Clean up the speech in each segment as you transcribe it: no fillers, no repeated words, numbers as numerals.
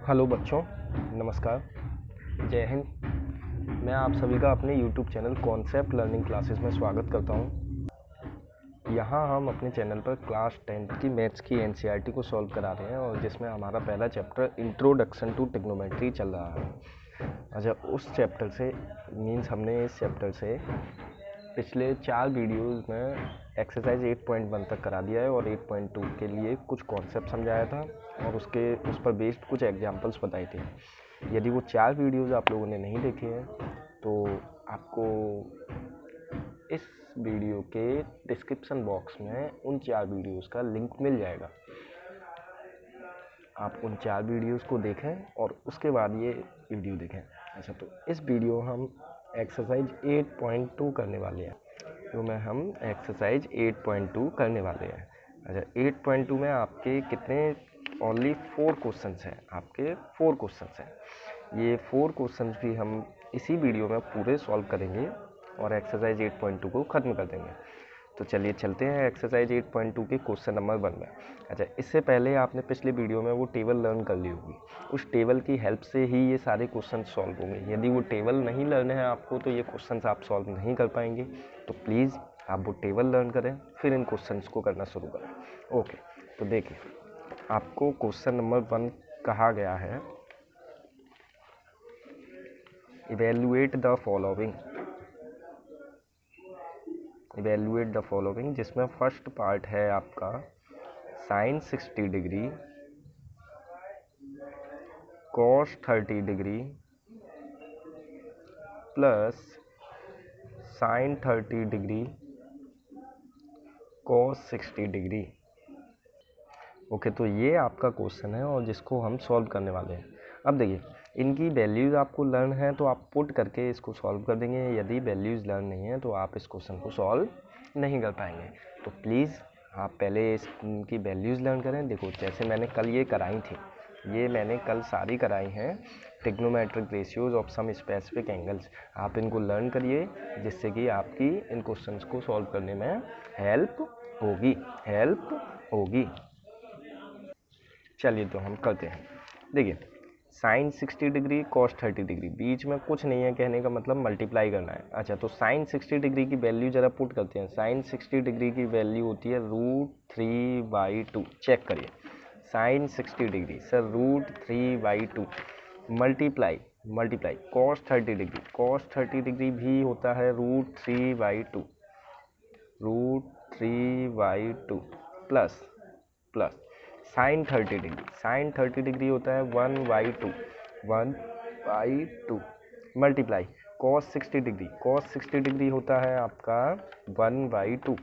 Hello बच्चों, नमस्कार, जय हिंद। मैं आप सभी का अपने YouTube channel concept learning classes में स्वागत करता हूं। यहां हम अपने चैनल पर क्लास 10 की मैथ्स की NCERT को सॉल्व करा रहे हैं और जिसमें हमारा पहला चैप्टर इंट्रोडक्शन टू ट्रिग्नोमेट्री चल रहा है। अच्छा, उस चैप्टर से मीन्स हमने इस चैप्टर से पिछले 4 वीडियोज़ में एक्सरसाइज 8.1 तक करा दिया है और 8.2 के लिए कुछ कॉन्सेप्ट समझाया था और उस पर बेस्ड कुछ एग्जांपल्स बताए थे। यदि वो 4 वीडियोज़ आप लोगों ने नहीं देखे हैं तो आपको इस वीडियो के डिस्क्रिप्शन बॉक्स में उन 4 वीडियोज़ का लिंक मिल जाएगा। आप उन 4 वीडियोज़ को देखें और उसके बाद ये वीडियो देखें। अच्छा, तो इस वीडियो हम एक्सरसाइज 8.2 करने वाले हैं। हम एक्सरसाइज 8.2 करने वाले हैं। अच्छा, 8.2 में आपके कितने ओनली 4 क्वेश्चंस हैं। आपके 4 क्वेश्चंस हैं। ये 4 क्वेश्चंस भी हम इसी वीडियो में पूरे सॉल्व करेंगे और एक्सरसाइज 8.2 को ख़त्म कर देंगे। तो चलिए चलते हैं एक्सरसाइज 8.2 के क्वेश्चन नंबर 1 में। अच्छा, इससे पहले आपने पिछले वीडियो में वो टेबल लर्न कर ली होगी। उस टेबल की हेल्प से ही ये सारे क्वेश्चन सॉल्व होंगे। यदि वो टेबल नहीं लर्न है आपको तो ये क्वेश्चन आप सॉल्व नहीं कर पाएंगे। तो प्लीज़ आप वो टेबल लर्न करें, फिर इन क्वेश्चन को करना शुरू करें। ओके, तो देखिए, आपको क्वेश्चन नंबर 1 कहा गया है इवेल्युएट द फॉलोइंग, जिसमें फर्स्ट पार्ट है आपका sine 60 degree, cos 30 degree plus sine 30 degree cos 60 degree. Okay, तो ये आपका क्वेश्चन है और जिसको हम सॉल्व करने वाले हैं। अब देखिए, इनकी वैल्यूज़ आपको लर्न है तो आप पुट करके इसको सॉल्व कर देंगे। यदि वैल्यूज़ लर्न नहीं है तो आप इस क्वेश्चन को सॉल्व नहीं कर पाएंगे। तो प्लीज़ आप पहले इनकी वैल्यूज़ लर्न करें। देखो, जैसे मैंने कल ये कराई थी, ये मैंने कल सारी कराई हैं trigonometric ratios of some specific angles. आप इनको लर्न करिए जिससे कि आपकी इन क्वेश्चंस को सॉल्व करने में हेल्प होगी। चलिए, तो हम करते हैं। देखिए, साइन 60 डिग्री कॉस 30 डिग्री, बीच में कुछ नहीं है, कहने का मतलब मल्टीप्लाई करना है। अच्छा, तो साइन 60 डिग्री की वैल्यू ज़रा पुट करते हैं। साइन 60 डिग्री की वैल्यू होती है √3/2। चेक करिए, sine 60 degree sir √3/2 multiply cos 30 degree भी होता है √3/2 प्लस साइन 30 डिग्री होता है 1/2 मल्टीप्लाई कॉस 60 डिग्री होता है आपका 1/2।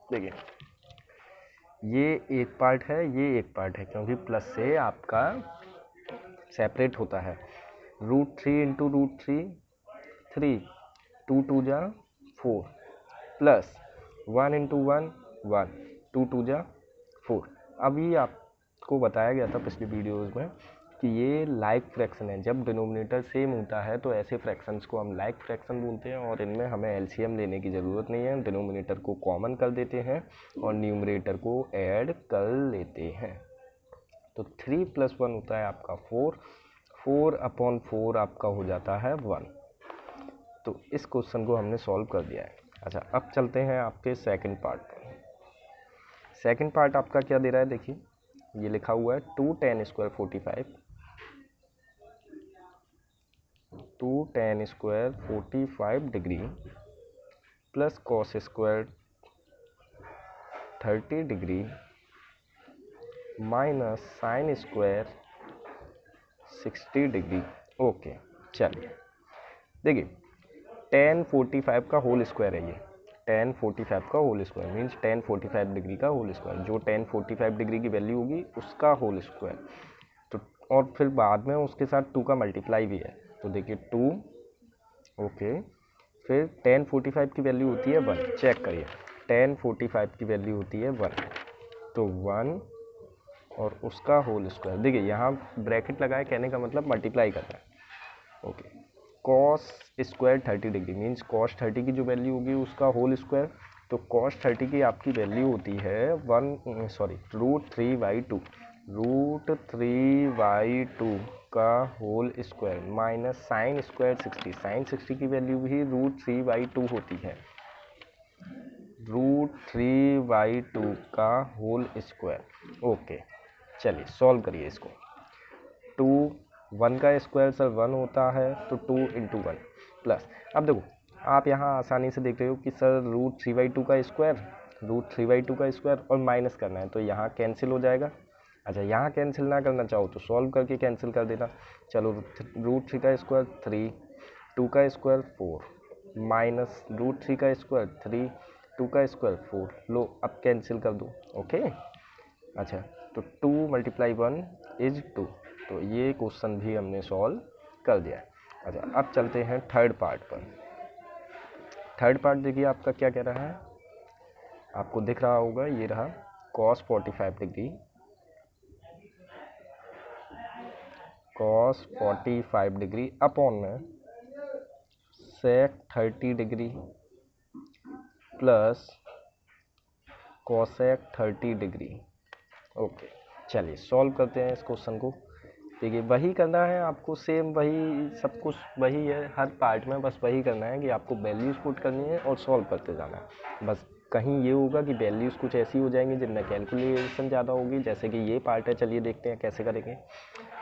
देखिए, ये एक पार्ट है, ये एक पार्ट है, क्योंकि प्लस से आपका सेपरेट होता है। √3 इंटू √3 3, 2 2 जा 4 प्लस 1 इंटू 1 1, 2 2 जा 4। अभी आपको बताया गया था पिछली वीडियोज़ में कि ये लाइक फ्रैक्शन है। जब डिनोमिनेटर सेम होता है तो ऐसे फ्रैक्शंस को हम लाइक फ्रैक्शन बोलते हैं और इनमें हमें एलसीएम लेने की ज़रूरत नहीं है। डिनोमिनेटर को कॉमन कर देते हैं और न्यूमरेटर को ऐड कर लेते हैं। तो 3 + 1 होता है आपका 4/4 आपका हो जाता है 1। तो इस क्वेश्चन को हमने सॉल्व कर दिया है। अच्छा, अब चलते हैं आपके सेकंड पार्ट पर। सेकंड पार्ट आपका क्या दे रहा है, देखिए, ये लिखा हुआ है 2 tan square 45 degree plus cos square 30 degree minus sine square 60 degree. Okay, चलिए देखिए, tan 45 का होल स्क्वायर है ये। tan 45 का whole square means tan 45 degree का होल स्क्वायर, जो tan 45 डिग्री की वैल्यू होगी उसका होल स्क्वायर। तो और फिर बाद में उसके साथ 2 का मल्टीप्लाई भी है। तो देखिए 2, ओके, फिर tan 45 की वैल्यू होती है 1। चेक करिए, tan 45 की वैल्यू होती है 1, तो 1 और उसका होल स्क्वायर। देखिए, यहाँ ब्रैकेट लगाए, कहने का मतलब मल्टीप्लाई करना है। Okay, cos square 30 degree means cos 30 की जो वैल्यू होगी उसका होल स्क्वायर। तो cos 30 की आपकी वैल्यू होती है √3/2 √3/2 का whole square minus sine square 60। Sine 60 की वैल्यू भी √3/2 होती है, √3/2 का होल स्क्वायर। ओके, चलिए सॉल्व करिए इसको। 2 1 का स्क्वायर सर 1 होता है, तो 2 × 1 प्लस, अब देखो आप यहाँ आसानी से देख रहे हो कि सर √3/2 का स्क्वायर और माइनस करना है, तो यहाँ कैंसिल हो जाएगा। अच्छा, यहाँ कैंसिल ना करना चाहो तो सॉल्व करके कैंसिल कर देना। चलो, √3 का स्क्वायर 3, 2 का स्क्वायर 4 माइनस √3 का स्क्वायर 3, 2 का स्क्वायर 4। लो, अब कैंसिल कर दो। ओके, अच्छा, तो 2 × 1 = 2। तो ये क्वेश्चन भी हमने सॉल्व कर दिया। अच्छा, अब चलते हैं थर्ड पार्ट पर। थर्ड पार्ट देखिए आपका क्या कह रहा है, आपको दिख रहा होगा, ये रहा cos 45 degree, cos 45 degree upon में sec 30 degree plus cosec 30 degree. Okay, चलिए सॉल्व करते हैं इस क्वेश्चन को। देखिए, वही करना है आपको, सेम वही, सब कुछ वही है हर पार्ट में, बस वही करना है कि आपको वैल्यूज़ पुट करनी है और सॉल्व करते जाना है। बस कहीं ये होगा कि वैल्यूज़ कुछ ऐसी हो जाएंगी जिनमें कैलकुलेशन ज़्यादा होगी, जैसे कि ये पार्ट है। चलिए देखते हैं कैसे करेंगे।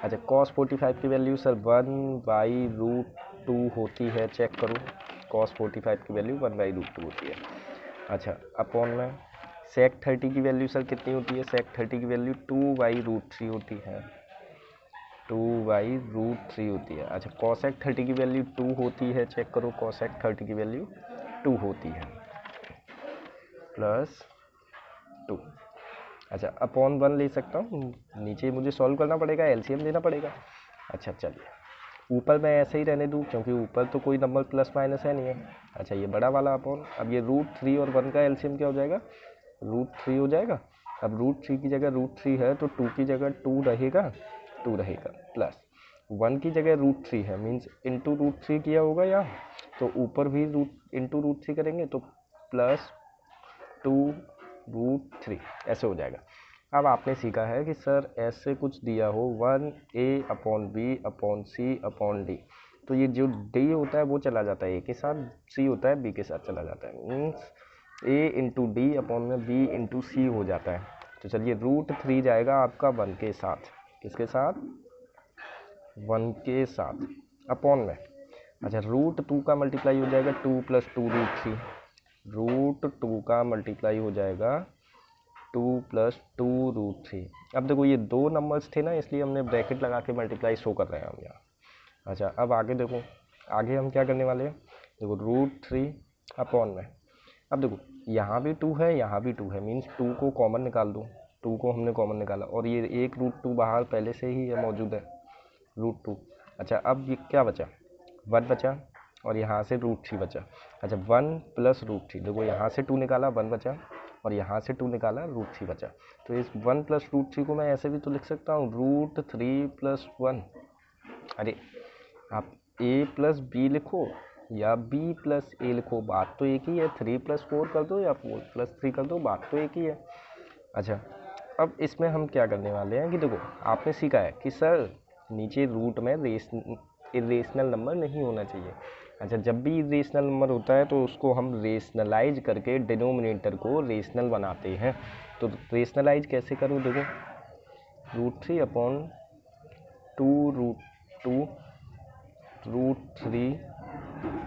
अच्छा, cos 45 की वैल्यू सर 1/√2 होती है, चेक करो। cos 45 की वैल्यू 1/√2 होती है। अच्छा, अपॉन में sec 30 की वैल्यू सर कितनी होती है, sec 30 की वैल्यू 2/√3 होती है, 2/√3 होती है। अच्छा, cosec 30 की वैल्यू 2 होती है, चेक करो, cosec 30 की वैल्यू 2 होती है, प्लस 2। अच्छा, अपॉन 1 ले सकता हूँ, नीचे मुझे सॉल्व करना पड़ेगा, एलसीएम लेना पड़ेगा। अच्छा, चलिए ऊपर मैं ऐसे ही रहने दूँ क्योंकि ऊपर तो कोई नंबर प्लस माइनस है नहीं है। अच्छा, ये बड़ा वाला अपॉन, अब ये √3 और 1 का एलसीएम क्या हो जाएगा, √3 हो जाएगा। अब √3 की जगह √3 है तो 2 की जगह 2 रहेगा, प्लस 1 की जगह √3 है, मीन्स इंटू √3 किया होगा यहाँ, तो ऊपर भी इंटू √3 करेंगे तो प्लस 2√3 ऐसे हो जाएगा। अब आपने सीखा है कि सर ऐसे कुछ दिया हो 1a/b/c/d, तो ये जो d होता है वो चला जाता है a के साथ, c होता है b के साथ चला जाता है, मीन्स a × d अपॉन में b × c हो जाता है। तो चलिए √3 जाएगा आपका 1 के साथ, किसके साथ, 1 के साथ, अपॉन में। अच्छा, √2 का मल्टीप्लाई हो जाएगा 2 + 2 √3, √2 का मल्टीप्लाई हो जाएगा 2 + 2 √3। अब देखो ये दो नंबर्स थे ना, इसलिए हमने ब्रैकेट लगा के मल्टीप्लाई शो कर रहे हैं हम यहाँ। अच्छा, अब आगे देखो, आगे हम क्या करने वाले हैं, देखो √3 अपॉन में, अब देखो यहाँ भी 2 है, यहाँ भी 2 है, मीन्स 2 को कॉमन निकाल दो, 2 को हमने कॉमन निकाला और ये एक √2 बाहर पहले से ही है, मौजूद है √2। अच्छा, अब ये क्या बचा, 1 बचा और यहाँ से √3 बचा। अच्छा, 1 + √3, देखो यहाँ से 2 निकाला 1 बचा और यहाँ से 2 निकाला √3 बचा। तो इस 1 + √3 को मैं ऐसे भी तो लिख सकता हूँ, √3 + 1। अरे, आप a + b लिखो या b + a लिखो, बात तो एक ही है। 3 + 4 कर दो या 4 + 3 कर दो, बात तो एक ही है। अच्छा, अब इसमें हम क्या करने वाले हैं कि देखो आपने सीखा है कि सर नीचे रूट में इरेशनल नंबर नहीं होना चाहिए। अच्छा, जब भी इरेशनल नंबर होता है तो उसको हम रेशनलाइज करके डिनोमिनेटर को रेशनल बनाते हैं। तो रेशनलाइज कैसे करूँ, देखो √3 अपॉन 2√2 √3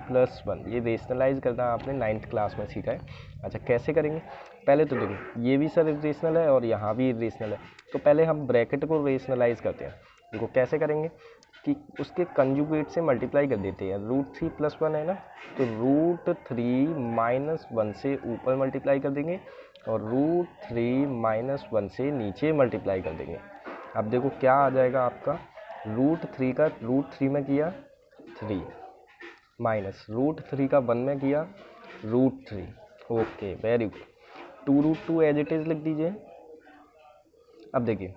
+ 1, ये रेशनलाइज करना आपने 9th क्लास में सीखा है। अच्छा, कैसे करेंगे, पहले तो देखो ये भी सर इरेशनल है और यहाँ भी इरेशनल है, तो पहले हम ब्रैकेट को रेशनलाइज करते हैं। देखो कैसे करेंगे कि उसके कंजुगेट से मल्टीप्लाई कर देते हैं, √3 + 1 है ना, तो √3 - 1 से ऊपर मल्टीप्लाई कर देंगे और √3 - 1 से नीचे मल्टीप्लाई कर देंगे। अब देखो क्या आ जाएगा आपका, √3 का √3 में किया 3 माइनस √3 का 1 में किया √3। Okay, very good. 2√2 as it is लिख दीजिए। अब देखिए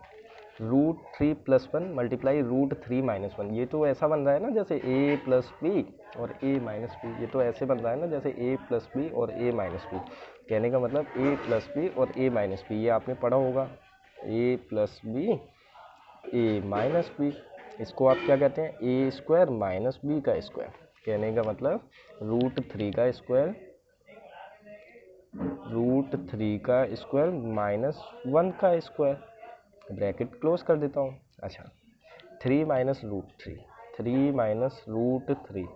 √3 + 1 मल्टीप्लाई √3 - 1, ये तो ऐसा बन रहा है ना जैसे a + b और a - b, ये तो ऐसे बन रहा है ना जैसे a + b और a - b। कहने का मतलब ए प्लस बी और ए माइनस बी, ये आपने पढ़ा होगा, ए plus B A minus B, इसको आप क्या कहते हैं, ए स्क्वायर माइनस बी का स्क्वायर। कहने का मतलब √3 का स्क्वायर, √3 का स्क्वायर माइनस 1 का स्क्वायर, ब्रैकेट क्लोज कर देता हूँ। अच्छा 3 माइनस √3, 3 माइनस √3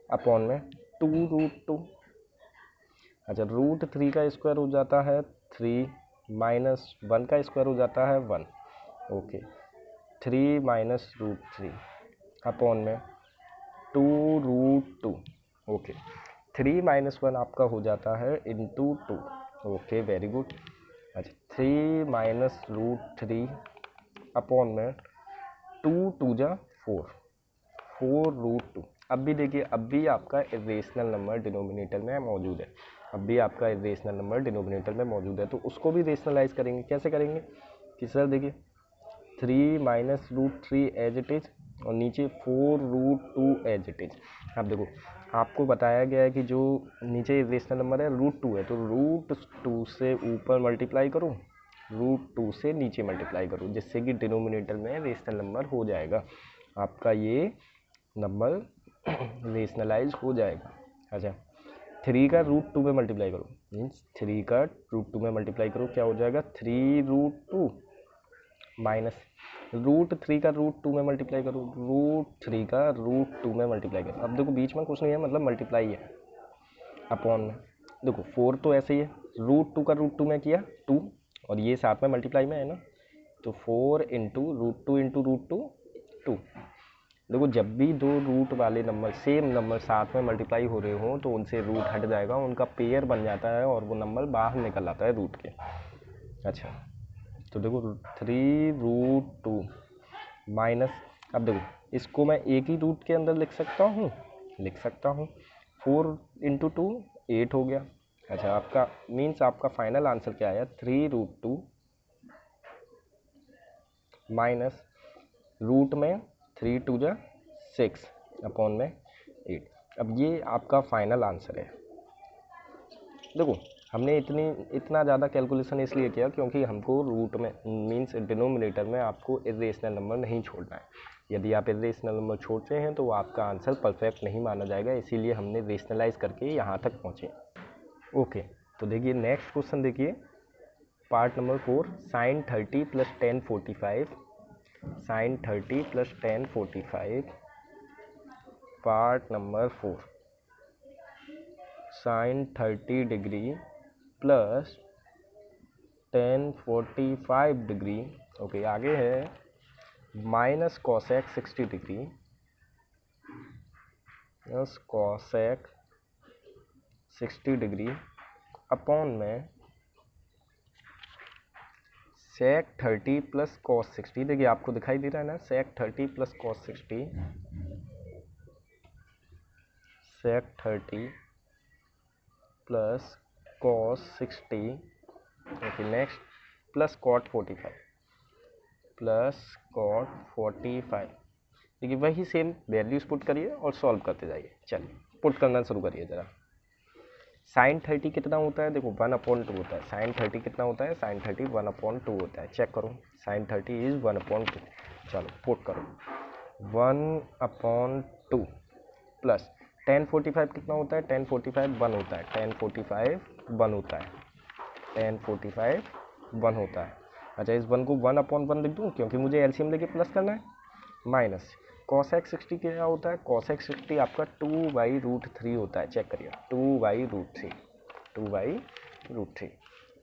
अपॉन में 2√2। अच्छा √3 का स्क्वायर हो जाता है 3 माइनस 1 का स्क्वायर हो जाता है 1। ओके 3 माइनस √3 अपॉन में 2√2। ओके 3 माइनस 1 आपका हो जाता है इंटू 2। Okay very good. अच्छा 3 माइनस √3 अपॉन में 2 2 जा 4, 4√2। अब भी देखिए, अब भी आपका इरेशनल नंबर डिनोमिनेटर में मौजूद है, अब भी आपका इरेशनल नंबर डिनोमिनेटर में मौजूद है, तो उसको भी रेशनलाइज करेंगे। कैसे करेंगे कि सर देखिए 3 माइनस √3 एज इट इज और नीचे 4√2 एज इट इज। अब देखो आपको बताया गया है कि जो नीचे इरेशनल नंबर है √2 है, तो √2 से ऊपर मल्टीप्लाई करो, √2 से नीचे मल्टीप्लाई करो, जिससे कि डिनोमिनेटर में रेशनल नंबर हो जाएगा आपका, ये नंबर रेशनलाइज हो जाएगा। अच्छा 3 का √2 में मल्टीप्लाई करो, मीन्स 3 का √2 में मल्टीप्लाई करो, क्या हो जाएगा 3√2 माइनस √3 का √2 में मल्टीप्लाई करो, √3 का √2 में मल्टीप्लाई करो। अब देखो बीच में कुछ नहीं है, मतलब मल्टीप्लाई है अपॉन में। देखो 4 तो ऐसे ही है, √2 का √2 में किया 2 और ये साथ में मल्टीप्लाई में है ना, तो 4 इंटू √2 इंटू √2 2। देखो जब भी दो रूट वाले नंबर सेम नंबर साथ में मल्टीप्लाई हो रहे हो तो उनसे रूट हट जाएगा, उनका पेयर बन जाता है और वो नंबर बाहर निकल आता है रूट के। अच्छा तो देखो 3√2 माइनस, अब देखो इसको मैं एक ही रूट के अंदर लिख सकता हूँ, 4 इंटू 2 8 हो गया। अच्छा आपका मीन्स आपका फाइनल आंसर क्या आया 3√2 माइनस रूट में 3 2 जा 6 अपॉन में 8। अब ये आपका फाइनल आंसर है। देखो हमने इतना ज़्यादा कैलकुलेशन इसलिए किया क्योंकि हमको रूट में मीन्स डिनोमिनेटर में आपको इरेशनल नंबर नहीं छोड़ना है। यदि आप इरेशनल नंबर छोड़ते हैं तो आपका आंसर परफेक्ट नहीं माना जाएगा, इसीलिए हमने रेशनलाइज करके यहाँ तक पहुँचे। ओके तो देखिए नेक्स्ट क्वेश्चन देखिए, part number 4, sin 30 + tan 45, sin 30 + tan 45, part number 4, sin 30 degree plus tan 45 degree. Okay आगे है minus cosec 60 degree, plus cosec 60 degree upon में sec 30 + cos 60। देखिए आपको दिखाई दे रहा है ना, sec 30 + cos 60, sec 30 + cos 60। Okay next plus cot 45, plus cot 45। देखिए वही सेम वैल्यूज पुट करिए और सॉल्व करते जाइए। चलिए पुट करना शुरू करिए ज़रा। sin 30 कितना होता है, देखो 1/2 होता है। sin 30 कितना होता है, sin 30 1/2 होता है। चेक करो sin 30 इज 1/2। चलो पुट करो 1/2 प्लस tan 45 कितना होता है, tan 45 1 होता है, tan 45 1 होता है, tan 45 1 होता है। अच्छा इस 1 को 1/1 लिख दूँ क्योंकि मुझे एलसीएम लेके प्लस करना है, माइनस cosec 60 क्या होता है, cosec 60 आपका 2/√3 होता है। चेक करिए 2/√3, 2/√3,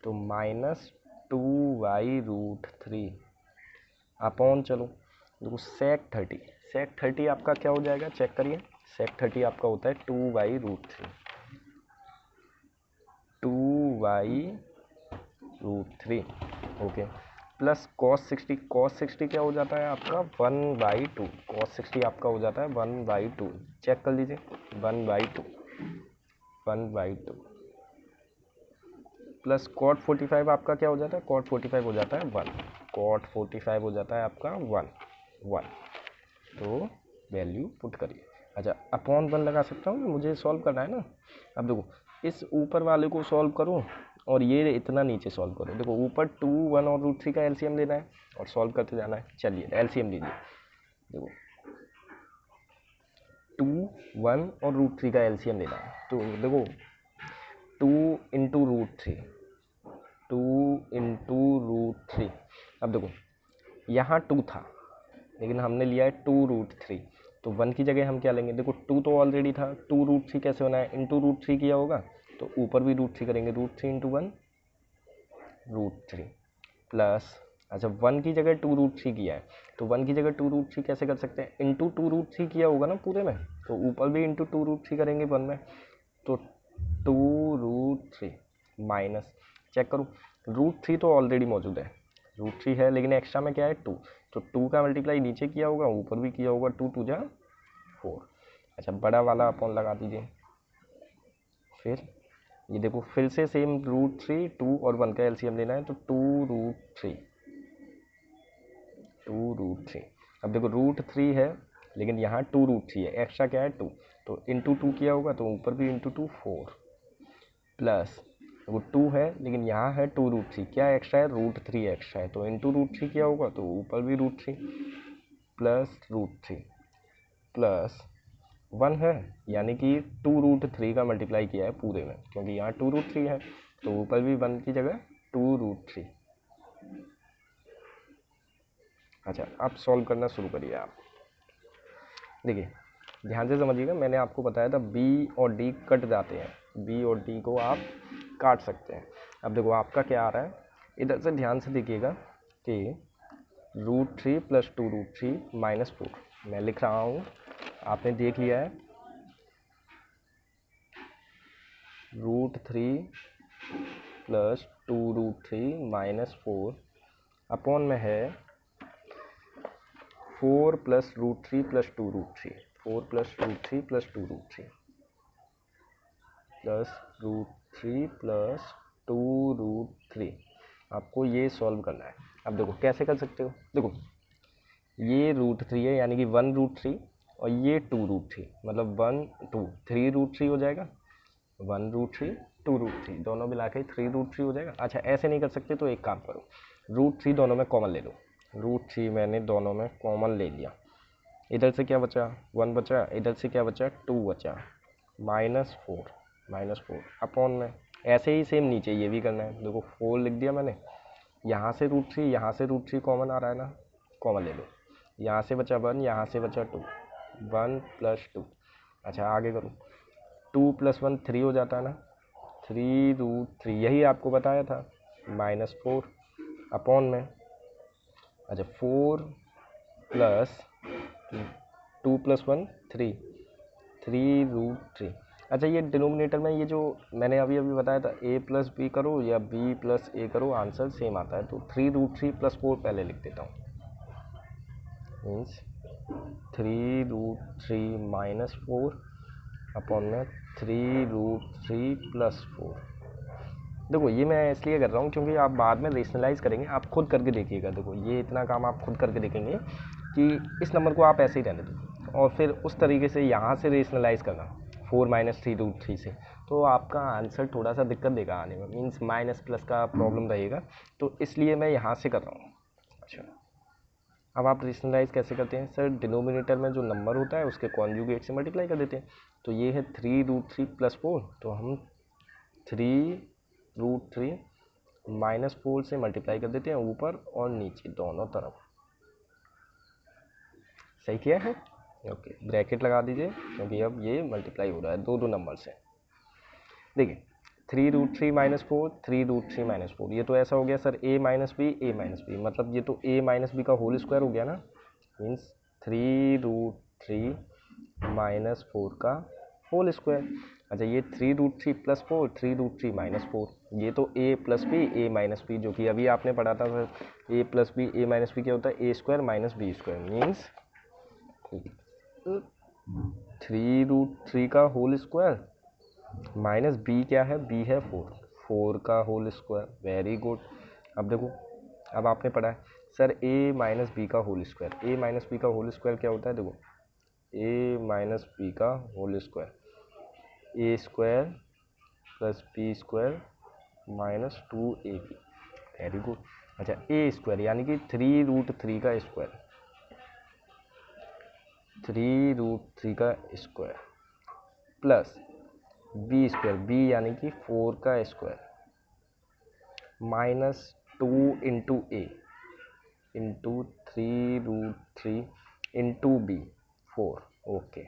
तो माइनस 2/√3 अपॉन, चलो देखो sec 30 आपका क्या हो जाएगा, चेक करिए sec 30 आपका होता है 2/√3, 2/√3। ओके प्लस cos 60 क्या हो जाता है आपका 1/2, cos 60 आपका हो जाता है 1/2। चेक कर लीजिए 1/2, 1/2 प्लस cot 45 आपका क्या हो जाता है, cot 45 हो जाता है 1, cot 45 हो जाता है आपका 1। तो वैल्यू पुट करिए। अच्छा अपॉन 1 लगा सकता हूँ, मुझे सॉल्व करना है ना। अब देखो इस ऊपर वाले को सॉल्व करूँ और ये इतना नीचे सॉल्व करो। देखो ऊपर 2, 1 और √3 का एलसीएम लेना है और सॉल्व करते जाना है। चलिए एलसीएम लीजिए। देखो 2, 1 और √3 का एलसीएम लेना है। तो देखो 2 इंटू √3, 2 इंटू √3। अब देखो यहाँ 2 था लेकिन हमने लिया है 2√3, तो 1 की जगह हम क्या लेंगे? देखो 2 तो ऑलरेडी था, 2√3 कैसे होना है? इंटू √3 किया होगा तो ऊपर भी √3 करेंगे, √3 इंटू 1 √3 प्लस, अच्छा 1 की जगह 2√3 किया है तो 1 की जगह 2√3 कैसे कर सकते हैं? इंटू 2√3 किया होगा ना पूरे में, तो ऊपर भी इंटू 2√3 करेंगे 1 में, तो 2√3 माइनस, चेक करूँ √3 तो ऑलरेडी मौजूद है, √3 है लेकिन एक्स्ट्रा में क्या है 2, तो 2 का मल्टीप्लाई नीचे किया होगा ऊपर भी किया होगा, 2 2 जा 4। अच्छा बड़ा वाला अपॉन लगा दीजिए। फिर ये देखो फिर से सेम √3, 2 और 1 का एलसीएम लेना है तो 2√3, 2√3। अब देखो √3 है लेकिन यहाँ 2√3 है, एक्स्ट्रा क्या है 2, तो इंटू 2 किया होगा तो ऊपर भी इंटू 2 4 प्लस, वो 2 है लेकिन यहाँ है 2√3, क्या एक्स्ट्रा है? √3 एक्स्ट्रा है, तो इंटू √3 किया होगा तो ऊपर भी √3 प्लस √3 प्लस 1 है, यानी कि 2√3 का मल्टीप्लाई किया है पूरे में, क्योंकि यहाँ 2√3 है तो ऊपर भी 1 की जगह 2√3। अच्छा अब सॉल्व करना शुरू करिए आप। देखिए ध्यान से समझिएगा, मैंने आपको बताया था बी और डी कट जाते हैं, बी और डी को आप काट सकते हैं। अब देखो आपका क्या आ रहा है, इधर से ध्यान से देखिएगा कि √3 प्लस 2√3 माइनस 4, मैं लिख रहा हूँ, आपने देख लिया है, √3 प्लस 2√3 माइनस 4 अपॉन में है 4 plus √3 plus 2√3, 4 plus √3 plus 2√3 plus √3 plus 2√3। आपको ये सॉल्व करना है। अब देखो कैसे कर सकते हो, देखो ये √3 है यानी कि 1√3 और ये 2√3, मतलब 1 2 3√3 हो जाएगा, 1√3 2√3 दोनों मिला के 3√3 हो जाएगा। अच्छा ऐसे नहीं कर सकते तो एक काम करो, √3 दोनों में कॉमन ले लो, √3 मैंने दोनों में कॉमन ले लिया, इधर से क्या बचा 1 बचा, इधर से क्या बचा 2 बचा, -4 अपॉन में, ऐसे ही सेम नीचे ये भी करना है। देखो 4 लिख दिया मैंने, यहाँ से √3, यहाँ से √3 कॉमन आ रहा है ना, कॉमन ले लो, यहाँ से बचा 1, यहाँ से बचा 2, 1 प्लस 2। अच्छा आगे करो, 2 प्लस 1 3 हो जाता है ना, 3√3 यही आपको बताया था, -4 अपॉन में, अच्छा 4 प्लस 2 प्लस 1 3, 3√3। अच्छा ये डिनोमिनेटर में ये जो मैंने अभी बताया था a प्लस बी करो या b प्लस ए करो, आंसर सेम आता है, तो 3√3 प्लस 4 पहले लिख देता हूँ, मीन्स 3√3 माइनस 4 अपॉन में 3√3 प्लस 4। देखो ये मैं इसलिए कर रहा हूँ क्योंकि आप बाद में रेशनलाइज करेंगे, आप खुद करके देखिएगा। देखो ये इतना काम आप खुद करके देखेंगे कि इस नंबर को आप ऐसे ही रहने दो और फिर उस तरीके से यहाँ से रेशनलाइज करना 4 माइनस 3√3 से, तो आपका आंसर थोड़ा सा दिक्कत देगा आने में, मीन्स माइनस प्लस का प्रॉब्लम रहेगा, तो इसलिए मैं यहाँ से कर रहा हूँ। अच्छा अब आप रेशनलाइज कैसे करते हैं? सर डिनोमिनेटर में जो नंबर होता है उसके कॉन्जुगेट से मल्टीप्लाई कर देते हैं, तो ये है 3√3 प्लस 4, तो हम 3√3 माइनस 4 से मल्टीप्लाई कर देते हैं ऊपर और नीचे दोनों तरफ। सही किया है? ओके ब्रैकेट लगा दीजिए क्योंकि अब ये मल्टीप्लाई हो रहा है दो नंबर से। देखिए 3√3 माइनस 4, 3√3 माइनस 4, ये तो ऐसा हो गया सर a माइनस बी, मतलब ये तो a माइनस बी का होल स्क्वायर हो गया ना, मीन्स 3√3 माइनस 4 का होल स्क्वायर। अच्छा ये 3√3 प्लस 4, 3√3 माइनस 4, ये तो a plus B A minus B, जो कि अभी आपने पढ़ा था sir a plus B A minus B क्या होता है, a square minus B square, means 3√3 का होल स्क्वायर माइनस बी क्या है, बी है 4, 4 का होल स्क्वायर, वेरी गुड। अब देखो अब आपने पढ़ा है सर a माइनस बी का whole square, a minus b का होल स्क्वायर क्या होता है, देखो a माइनस बी का whole square, a square plus b square minus 2ab। Very good. अच्छा ए स्क्वायर यानी कि 3√3 का स्क्वायर, 3√3 का square plus b square, b यानी कि 4 का square minus 2 into a into 3√3 into b 4। Okay,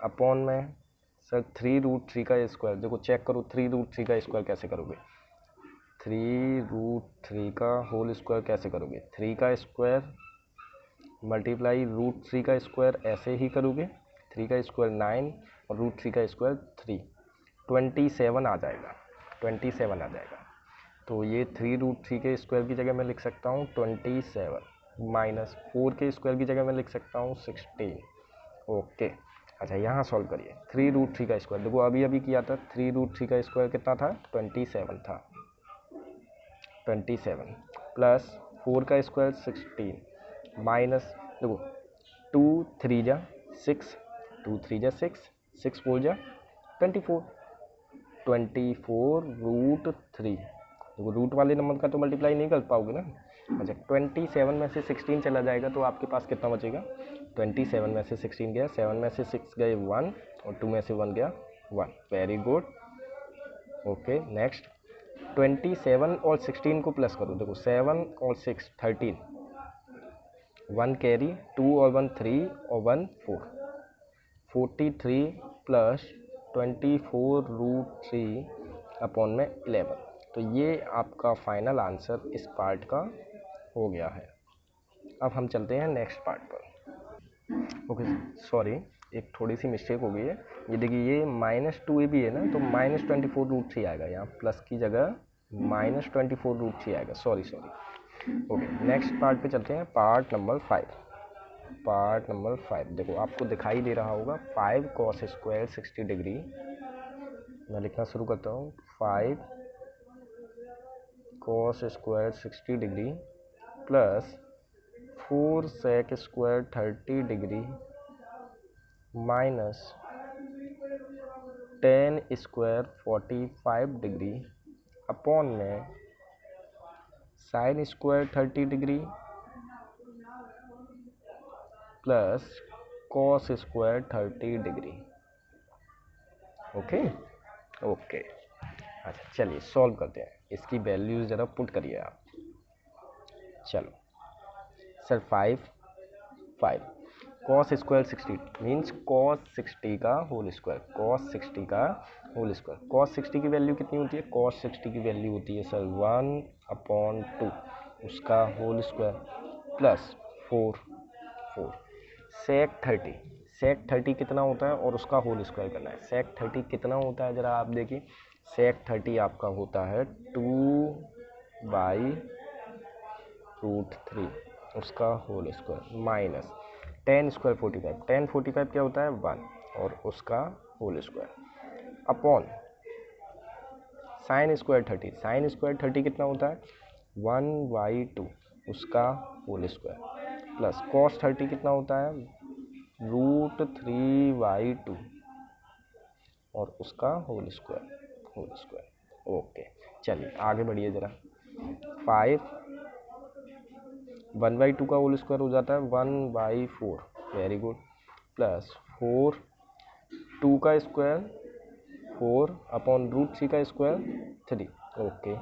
upon में सर 3√3 का स्क्वायर, देखो चेक करो 3√3 का स्क्वायर कैसे करोगे, 3√3 का होल स्क्वायर कैसे करोगे, 3 का स्क्वायर मल्टीप्लाई √3 का स्क्वायर ऐसे ही करोगे, 3 का स्क्वायर 9 और √3 का स्क्वायर 3, 27 आ जाएगा, 27 आ जाएगा। तो ये 3√3 के स्क्वायर की जगह मैं लिख सकता हूँ 27 माइनस 4 के स्क्वायर की जगह मैं लिख सकता हूँ 16। ओके, अच्छा यहाँ सॉल्व करिए 3√3 का स्क्वायर, देखो अभी अभी किया था, 3√3 का स्क्वायर कितना था 27 था, 27 प्लस 4 का स्क्वायर 16 माइनस देखो 2 3 जा 6, 2 3 जा 6, 6 4 जा 24, 24√3। देखो रूट वाले नंबर का तो मल्टीप्लाई नहीं कर पाओगे ना। अच्छा 27 में से 16 चला जाएगा तो आपके पास कितना बचेगा, 27 में से 16 गया, 7 में से 6 गए 1 और 2 में से 1 गया 1। Very good. ओके नेक्स्ट 27 और 16 को प्लस करो, देखो 7 और 6 13, 1 कैरी, 2 और 1 3 और 1 4, 43 प्लस 24√3 अपॉन में 11। तो ये आपका फाइनल आंसर इस पार्ट का हो गया है। अब हम चलते हैं नेक्स्ट पार्ट पर। ओके सॉरी, एक थोड़ी सी मिस्टेक हो गई है, ये देखिए ये -2ab है ना, तो -24√3 आएगा, यहाँ प्लस की जगह -24√3 आएगा, सॉरी। ओके नेक्स्ट पार्ट पे चलते हैं, पार्ट नंबर 5। पार्ट नंबर 5 देखो आपको दिखाई दे रहा होगा 5 cos स्क्वायर 60 डिग्री। मैं लिखना शुरू करता हूँ, 5 cos square 60 degree plus 4 sec square 30 degree minus 10 square 45 degree upon में sin square 30 degree plus cos square 30 degree. Okay अच्छा चलिए सॉल्व करते हैं, इसकी वैल्यूज ज़रा पुट करिए आप। चलो sir 5 cos square 60 means cos 60 का होल स्क्वायर, cos 60 का होल स्क्वायर। cos 60 की वैल्यू कितनी होती है, cos 60 की वैल्यू होती है सर 1/2 उसका होल स्क्वायर प्लस 4 sec 30 कितना होता है और उसका होल स्क्वायर करना है। sec 30 कितना होता है ज़रा आप देखिए, sec 30 आपका होता है 2/√3 उसका होल स्क्वायर माइनस 10 स्क्वायर 45, 10 45 क्या होता है 1 और उसका whole square upon sin square 30, sin square 30 कितना होता है 1/2 उसका होल स्क्वायर प्लस cos 30 कितना होता है √3/2 और उसका होल स्क्वायर। ओके चलिए आगे बढ़िए ज़रा, 5 1/2 का होल स्क्वायर हो जाता है 1/4, वेरी गुड, प्लस 4 2 का स्क्वायर 4 अपॉन √3 का स्क्वायर 3, ओके,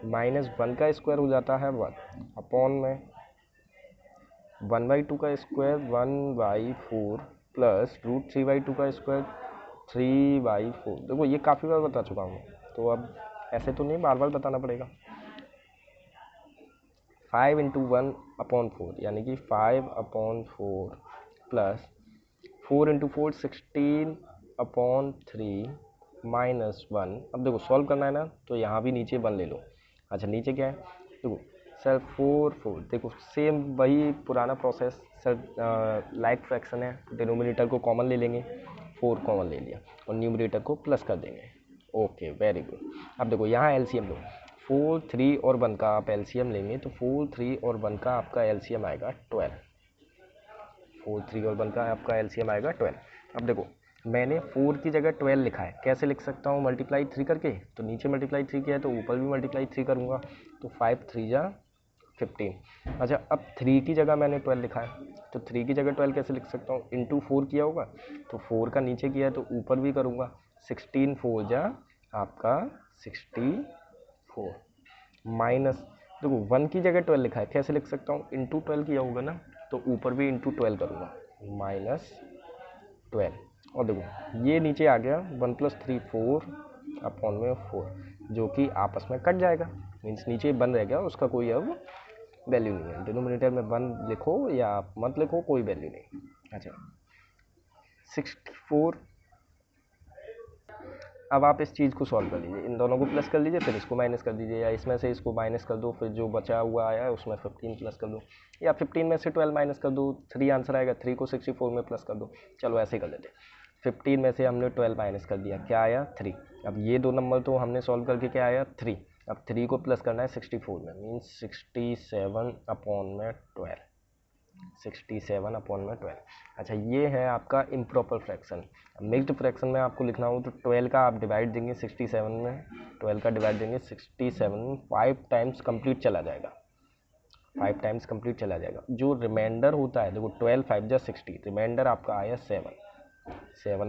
माइनस 1 का स्क्वायर हो जाता है 1 अपॉन में 1/2 का स्क्वायर 1/4 प्लस √3/2 का स्क्वायर 3/4। देखो ये काफ़ी बार बता चुका हूँ, तो अब ऐसे तो नहीं बार बार बताना पड़ेगा। 5 × 1/4 यानी कि 5/4 प्लस 4 × 4 16/3 माइनस 1। अब देखो सॉल्व करना है ना, तो यहाँ भी नीचे 1 ले लो। अच्छा नीचे क्या है, देखो सर 4 देखो सेम वही पुराना प्रोसेस सर, लाइक फ्रैक्शन है, डिनोमिनेटर को कॉमन ले लेंगे, 4 कॉमन ले लिया और न्यूमरेटर को प्लस कर देंगे। Okay very good. अब देखो यहाँ एलसीएम लो, 4 3 और 1 का आप एलसीएम लेंगे तो 4 3 और 1 का आपका एलसीएम आएगा 12, 4 3 और 1 का आपका एलसीएम आएगा 12। अब देखो मैंने 4 की जगह 12 लिखा है, कैसे लिख सकता हूँ? मल्टीप्लाई 3 करके, तो नीचे मल्टीप्लाई 3 किया है तो ऊपर भी मल्टीप्लाई 3 करूँगा, तो 5 3 जा 15। अच्छा, अब 3 की जगह मैंने 12 लिखा है, तो 3 की जगह 12 कैसे लिख सकता हूँ? इंटू 4 किया होगा, तो 4 का नीचे किया है तो ऊपर भी करूँगा, 16 4 जा आपका 64 माइनस, देखो 1 की जगह 12 लिखा है, कैसे लिख सकता हूँ? इंटू 12 किया होगा ना, तो ऊपर भी इंटू 12 करूँगा, माइनस 12। और देखो ये नीचे आ गया 1 + 3 4 अपॉन में 4, जो कि आपस में कट जाएगा, मीन्स नीचे 1 रह गया, उसका कोई अब वैल्यू नहीं है। डिनोमिनेटर में 1 लिखो या आप मत लिखो, कोई वैल्यू नहीं। अच्छा 64, अब आप इस चीज़ को सॉल्व कर लीजिए, इन दोनों को प्लस कर लीजिए, फिर इसको माइनस कर दीजिए, या इसमें से इसको माइनस कर दो, फिर जो बचा हुआ आया है उसमें 15 प्लस कर दो, या 15 में से 12 माइनस कर दो, 3 आंसर आएगा, 3 को 64 में प्लस कर दो। चलो ऐसे कर लेते, 15 में से हमने 12 माइनस कर दिया, क्या आया? 3। अब ये दो नंबर तो हमने सॉल्व करके क्या आया? 3। अब 3 को प्लस करना है 64 में, मीन्स 67 अपॉन में 12, 67 अपॉन में 12। अच्छा ये है आपका इम्प्रॉपर फ्रैक्शन। मिक्स्ड फ्रैक्शन में आपको लिखना हो तो 12 का आप डिवाइड देंगे 67 में, 12 का डिवाइड देंगे 67, 5 टाइम्स कंप्लीट चला जाएगा, 5 टाइम्स कंप्लीट चला जाएगा। जो रिमाइंडर होता है, देखो 12 5 जा 60, रिमाइंडर आपका आया 7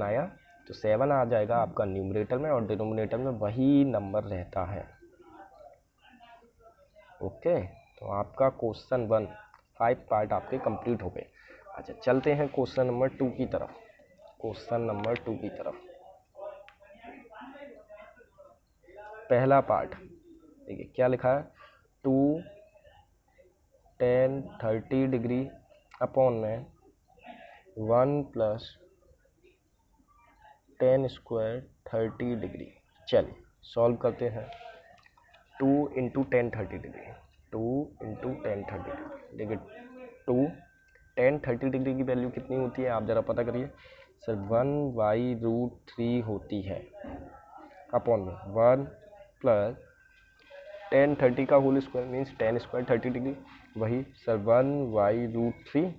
आया, तो 7 आ जाएगा आपका न्यूमरेटर में, और डिनोमिनेटर में वही नंबर रहता है। ओके, तो आपका क्वेश्चन 1 5 पार्ट आपके कंप्लीट हो गए। अच्छा चलते हैं क्वेश्चन नंबर 2 की तरफ। क्वेश्चन नंबर 2 की तरफ पहला पार्ट देखिए क्या लिखा है, 2 10 30 डिग्री अपॉन में 1 + 10 स्क्वायर 30 डिग्री। चलिए सॉल्व करते हैं। 2 × 10 30 डिग्री, 2 × 10 30 डिग्री, देखिए 2 10 30 डिग्री की वैल्यू कितनी होती है आप ज़रा पता करिए। सर 1/√3 होती है, अपॉन में 1 + 10 30 का whole square, means 10 square 30 degree, वही सर 1/√3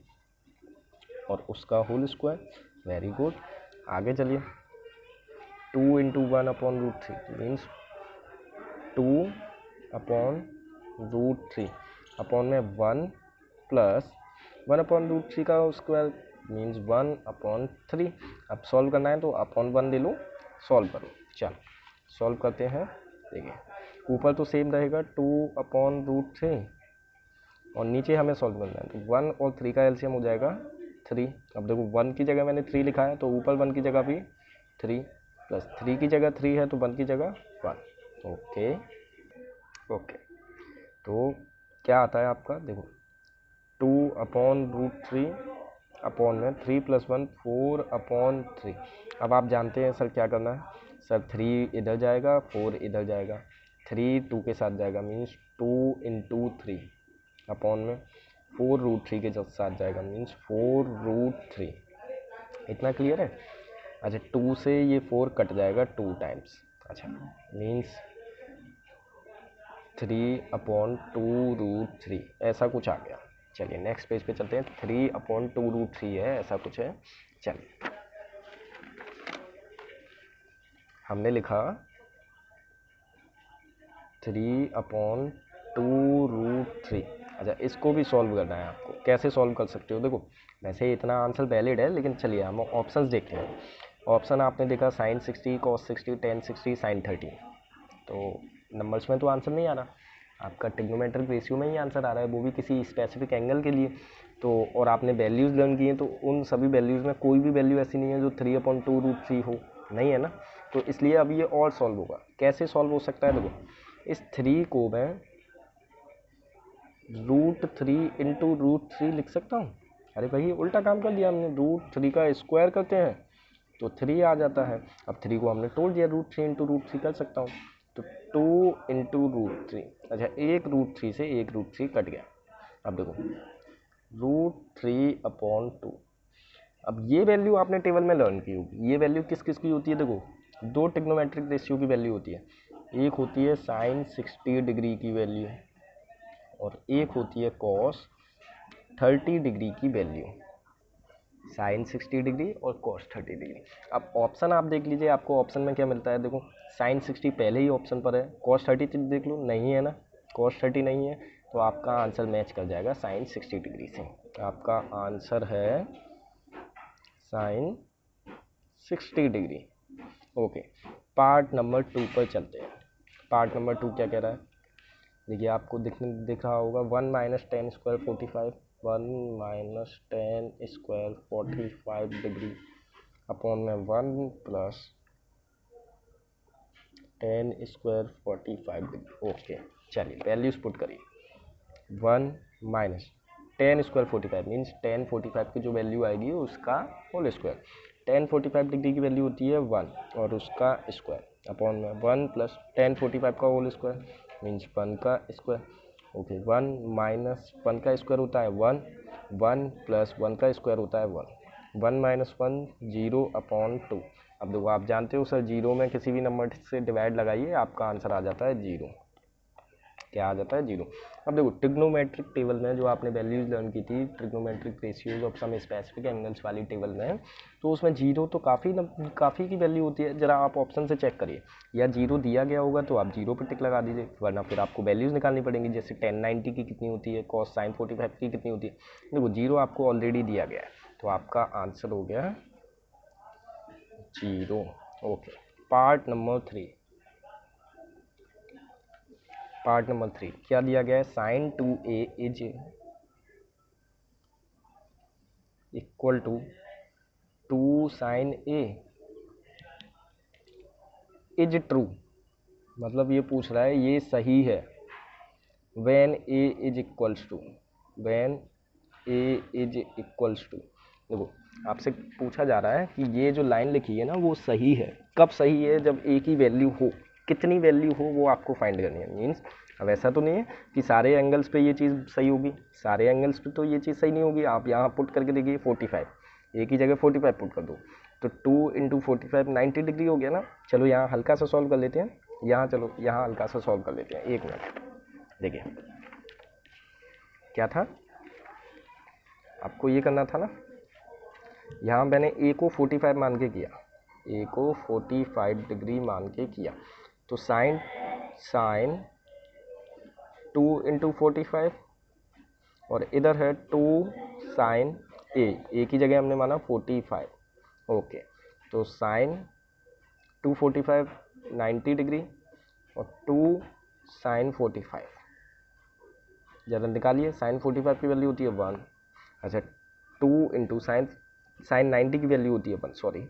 और उसका होल स्क्वायर। वेरी गुड, आगे चलिए। 2 × 1/√3 मीन्स 2/√3 अपॉन में 1 + 1/√3 का स्क्वायर मीन्स 1/3। अब सॉल्व करना है तो अपॉन 1 ले लो, सॉल्व करो। चलो सॉल्व करते हैं। देखिए ऊपर तो सेम रहेगा 2/√3, और नीचे हमें सॉल्व करना है, तो 1 और 3 का एलसीएम हो जाएगा 3। अब देखो 1 की जगह मैंने 3 लिखा है, तो ऊपर 1 की जगह भी 3, प्लस 3 की जगह 3 है तो 1 की जगह 1। ओके ओके, तो क्या आता है आपका, देखो 2/√3 अपॉन में 3 + 1 4/3। अब आप जानते हैं सर क्या करना है, सर 3 इधर जाएगा 4 इधर जाएगा, 3 2 के साथ जाएगा, मीन्स 2 × 3 अपॉन में 4√3 के साथ जाएगा, मीन्स 4√3। इतना क्लियर है? अच्छा 2 से ये 4 कट जाएगा 2 टाइम्स, अच्छा मीन्स 3/2√3 ऐसा कुछ आ गया। चलिए नेक्स्ट पेज पे चलते हैं। 3/2√3 है, ऐसा कुछ है। चलिए हमने लिखा 3/2√3। अच्छा इसको भी सॉल्व करना है आपको, कैसे सॉल्व कर सकते हो? देखो वैसे इतना आंसर वैलिड है, लेकिन चलिए हम ऑप्शंस देखते हैं। ऑप्शन आपने देखा sin 60 cos 60 tan 60 sin 30, तो नंबर्स में तो आंसर नहीं आ रहा, आपका ट्रिग्नोमेट्रिक रेशियो में ही आंसर आ रहा है, वो भी किसी स्पेसिफिक एंगल के लिए। तो और आपने वैल्यूज़ लर्न की हैं, तो उन सभी वैल्यूज़ में कोई भी वैल्यू ऐसी नहीं है जो 3/2√3 हो, नहीं है ना, तो इसलिए अब ये और सॉल्व होगा। कैसे सॉल्व हो सकता है? देखो इस 3 को मैं √3 × √3 लिख सकता हूँ। अरे भाई उल्टा काम कर दिया हमने, √3 का स्क्वायर करते हैं तो 3 आ जाता है। अब 3 को हमने तोड़ दिया, √3 × √3 कर सकता हूँ, तो 2 × √3। अच्छा एक √3 से एक √3 कट गया। अब देखो √3/2। अब ये वैल्यू आपने टेबल में लर्न की होगी, ये वैल्यू किस किस की होती है? देखो दो ट्रिग्नोमेट्रिक रेशियो की वैल्यू होती है, एक होती है sin 60 डिग्री की वैल्यू और एक होती है cos 30 डिग्री की वैल्यू। साइन 60 डिग्री और कॉस 30 डिग्री। अब ऑप्शन आप देख लीजिए, आपको ऑप्शन में क्या मिलता है, देखो साइन 60 पहले ही ऑप्शन पर है, कॉस 30 देख लो, नहीं है ना, कॉस 30 नहीं है, तो आपका आंसर मैच कर जाएगा साइन 60 डिग्री से। आपका आंसर है sine 60 degree. Okay, part number 2 पर चलते हैं। पार्ट नंबर 2 क्या कह रहा है, देखिए आपको दिख रहा होगा 1 minus 10 square 45, 1 minus 10 square 45 degree upon में 1 प्लस 10 स्क्वायर 45 डिग्री। ओके, चलिए वैल्यूज पुट करिए। 1 माइनस 10 स्क्वायर 45 मीन्स 10 45 की जो वैल्यू आएगी उसका होल स्क्वायर। 10 45 डिग्री की वैल्यू होती है 1 और उसका स्क्वायर अपॉन में 1 प्लस 10 45 का होल स्क्वायर मीन्स 1 का स्क्वायर। ओके, 1 माइनस 1 का स्क्वायर होता है 1, 1 प्लस 1 का स्क्वायर होता है 1, 1 माइनस 1 0 अपॉन 2। अब देखो आप जानते हो सर, जीरो में किसी भी नंबर से डिवाइड लगाइए आपका आंसर आ जाता है 0। क्या आ जाता है 0। अब देखो ट्रिग्नोमेट्रिक टेबल में जो आपने वैल्यूज लर्न की थी, trigonometric ratios of some specific angles वाली टेबल में, तो उसमें 0 तो काफ़ी की वैल्यू होती है। जरा आप ऑप्शन से चेक करिए, या 0 दिया गया होगा तो आप 0 पर टिक लगा दीजिए, वरना फिर आपको वैल्यूज निकालनी पड़ेंगी, जैसे 1090 की कितनी होती है, कॉस साइन 45 की कितनी होती है। देखो 0 आपको ऑलरेडी दिया गया है, तो आपका आंसर हो गया 0। Okay, part number 3। Part number 3 क्या दिया गया है, sine 2a is equal to 2 sine a is true. मतलब ये पूछ रहा है ये सही है when a is equals to, when a is equals to. देखो आपसे पूछा जा रहा है कि ये जो लाइन लिखी है ना वो सही है, कब सही है, जब a की वैल्यू हो, कितनी वैल्यू हो वो आपको फाइंड करनी है। मीन्स अब ऐसा तो नहीं है कि सारे एंगल्स पे ये चीज़ सही होगी, सारे एंगल्स पे तो ये चीज़ सही नहीं होगी। आप यहाँ पुट करके देखिए 45, एक ही जगह 45 पुट कर दो तो 2 इंटू 45 90 डिग्री हो गया ना। चलो यहाँ हल्का सा सॉल्व कर लेते हैं, यहाँ चलो यहाँ हल्का सा सॉल्व कर लेते हैं, 1 मिनट। देखिए क्या था, आपको ये करना था ना, यहाँ मैंने a को 45 मान के किया, a को 45 डिग्री मान के किया, तो साइन 2 इंटू 45 और इधर है 2 साइन a की जगह हमने माना 45। ओके, तो साइन 245 90 डिग्री और 2 साइन 45, ज़रा निकालिए, साइन 45 की वैल्यू होती है 1। अच्छा, 2 इंटू साइन 90 की वैल्यू होती है 1, सॉरी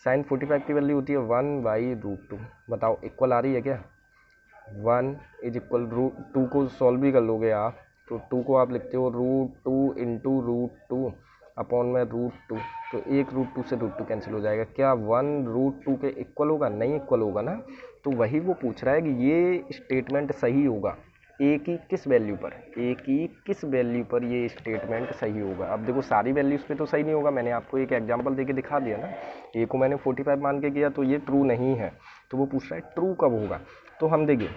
साइन 45 की वैल्यू होती है 1/√2। बताओ इक्वल आ रही है क्या, 1 इज इक्वल √2 को सॉल्व भी कर लोगे आप, तो 2 को आप लिखते हो √2 इंटू √2 अपॉन में √2, तो एक √2 से √2 कैंसिल हो जाएगा। क्या 1 √2 के इक्वल होगा, नहीं इक्वल होगा ना। तो वही वो पूछ रहा है कि ये स्टेटमेंट सही होगा ए की किस वैल्यू पर, ए की किस वैल्यू पर ये स्टेटमेंट सही होगा। अब देखो सारी वैल्यूज़ पे तो सही नहीं होगा, मैंने आपको एक एग्जांपल देके दिखा दिया ना, ए को मैंने 45 मान के किया तो ये ट्रू नहीं है, तो वो पूछ रहा है ट्रू कब होगा। तो हम देखिए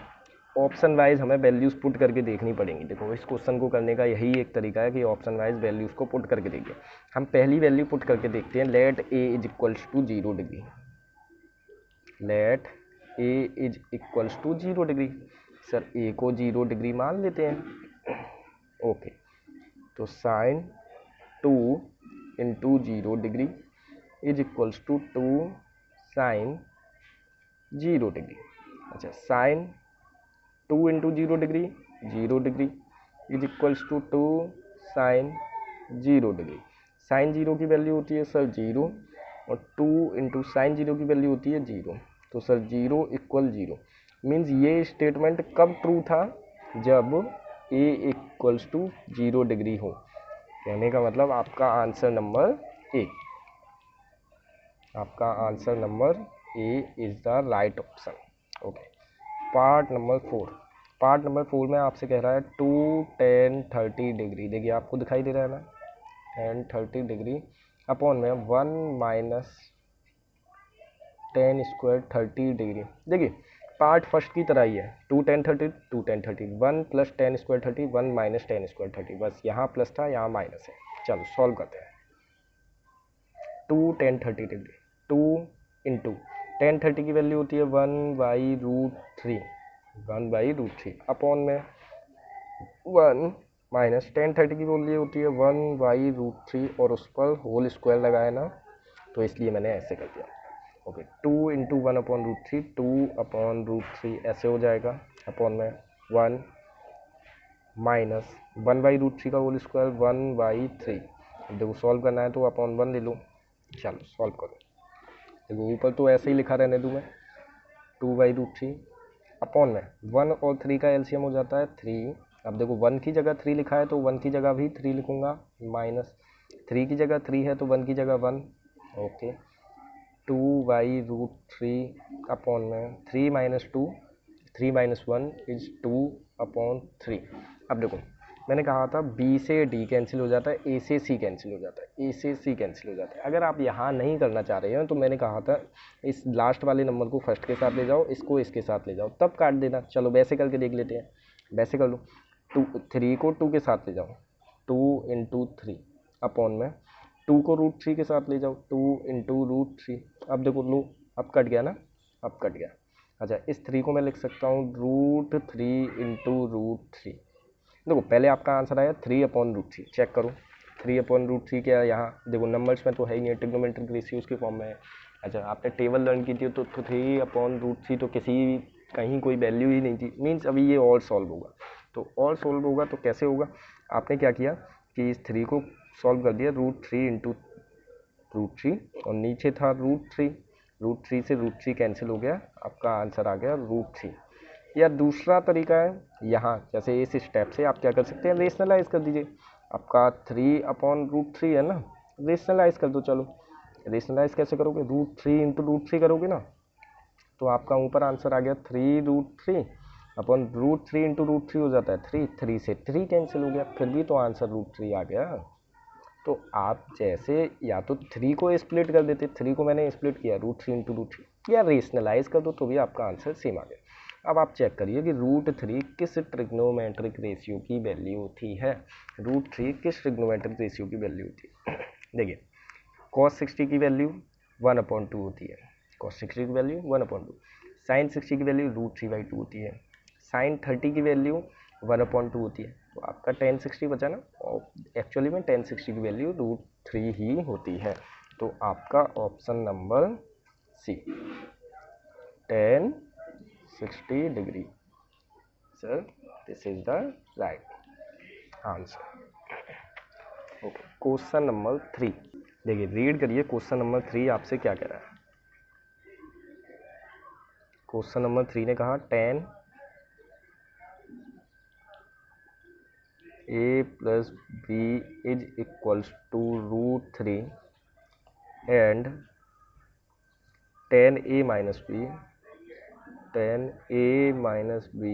ऑप्शन वाइज हमें वैल्यूज़ पुट करके देखनी पड़ेंगी। देखो इस क्वेश्चन को करने का यही एक तरीका है कि ऑप्शन वाइज वैल्यूज़ को पुट करके देखिए। हम पहली वैल्यू पुट करके देखते हैं, let a is equals to 0 degree, let a is equals to 0 degree. Sir a को 0 डिग्री मान लेते हैं। ओके, तो sine 2 into 0 degree is equals to 2 sine 0 degree. अच्छा, sine 2 into 0 degree 0 degree is equals to 2 sine 0 degree. Sine 0 की value होती है sir 0 और 2 इंटू साइन 0 की वैल्यू होती है 0, तो सर 0 इक्वल 0। मीन्स ये स्टेटमेंट कब ट्रू था, जब a इक्वल्स टू 0 डिग्री हो। कहने का मतलब आपका आंसर नंबर ए, आपका answer number A is the right option. Okay, part number 4। Part number 4 में आपसे कह रहा है 2 10 30 डिग्री, देखिए आपको दिखाई दे रहा है ना, 10 30 डिग्री अपॉन में 1 माइनस 10 स्क्वायर 30 डिग्री। देखिए पार्ट फर्स्ट की तरह ही है, 2 10 30 2 10 30, 1 प्लस 10 स्क्वायर 30 1 माइनस 10 स्क्वायर 30, बस यहाँ प्लस था यहाँ माइनस है। चलो सॉल्व करते हैं। 2 tan 30 डिग्री, 2 इंटू tan 30 की वैल्यू होती है 1/√3, 1/√3 अपॉन में 1 माइनस tan 30 की वैल्यू होती है 1/√3 और उस पर होल स्क्वायर लगाया ना, तो इसलिए मैंने ऐसे कर दिया। ओके, 2 इंटू 1/√3, 2/√3 ऐसे हो जाएगा, अपॉन में 1 माइनस 1/√3 का होल स्क्वायर 1/3। देखो सॉल्व करना है तो अपॉन 1 ले लो। चलो सॉल्व करो। देखो ऊपर तो ऐसे ही लिखा रहने दूँ मैं, 2/√3 अपॉन में 1 और 3 का एलसीएम हो जाता है 3। अब देखो 1 की जगह 3 लिखा है तो 1 की जगह भी 3 लिखूंगा, माइनस 3 की जगह 3 है तो 1 की जगह 1। ओके, 2/√3 अपॉन में 3 माइनस 2, 3 माइनस 1 इज 2/3। अब देखो मैंने कहा था बी से डी कैंसिल हो जाता है, ए से सी कैंसिल हो जाता है, ए से सी कैंसिल हो जाता है। अगर आप यहाँ नहीं करना चाह रहे हैं तो मैंने कहा था इस लास्ट वाले नंबर को फर्स्ट के साथ ले जाओ, इसको इसके साथ ले जाओ, तब काट देना। चलो वैसे करके देख लेते हैं, वैसे कर लो। 3 को 2 के साथ ले जाओ, 2 इंटू 3 अपॉन में 2 को √3 के साथ ले जाओ, 2 इंटू √3। अब देखो लो, अब कट गया ना, अब कट गया। अच्छा, इस 3 को मैं लिख सकता हूँ √3 इंटू √3। देखो पहले आपका आंसर आया 3/√3, चेक करो 3/√3 क्या है यहाँ। देखो नंबर्स में तो है ही नहीं, ट्रिग्नोमेट्रिक रेशियोज के फॉर्म में है। अच्छा, आपने टेबल लर्न की थी तो 3/√3 तो किसी कहीं कोई वैल्यू ही नहीं थी, मीन्स अभी ये और सॉल्व होगा। तो और सॉल्व होगा तो कैसे होगा, आपने क्या किया कि इस 3 को सॉल्व कर दिया √3 इंटू √3 और नीचे था √3 से √3 कैंसिल हो गया, आपका आंसर आ गया √3। या दूसरा तरीका है यहाँ, जैसे इस स्टेप से आप क्या कर सकते हैं, रेशनलाइज कर दीजिए। आपका 3/√3 है ना, रेशनलाइज कर दो। चलो रेशनलाइज कैसे करोगे, √3 इंटू √3 करोगे ना, तो आपका ऊपर आंसर आ गया 3√3 अपॉन √3 इंटू √3 हो जाता है 3, 3 से 3 कैंसिल हो गया, फिर भी तो आंसर √3 आ गया। तो आप जैसे या तो 3 को स्प्लिट कर देते, 3 को मैंने स्प्लिट किया √3 इंटू √3, या रेशनलाइज कर दो तो भी आपका आंसर सेम आ गया। अब आप चेक करिए कि √3 किस ट्रिग्नोमेट्रिक रेशियो की वैल्यू होती है, √3 किस ट्रिग्नोमेट्रिक रेशियो की वैल्यू होती है। देखिए cos 60 की वैल्यू 1/2 होती है, cos 60 की वैल्यू 1/2, sin 60 की वैल्यू √3/2 होती है, sin 30 की वैल्यू 1/2 होती है। तो आपका tan 60 बचा ना, और एक्चुअली में tan 60 की वैल्यू √3 ही होती है। तो आपका option number C tan 60 degree, sir this is the right answer. Okay, question number 3 देखिए, रीड करिए क्वेश्चन नंबर 3 आपसे क्या कह रहा है। क्वेश्चन नंबर 3 ने कहा tan a plus b is equals to √3 and tan a minus b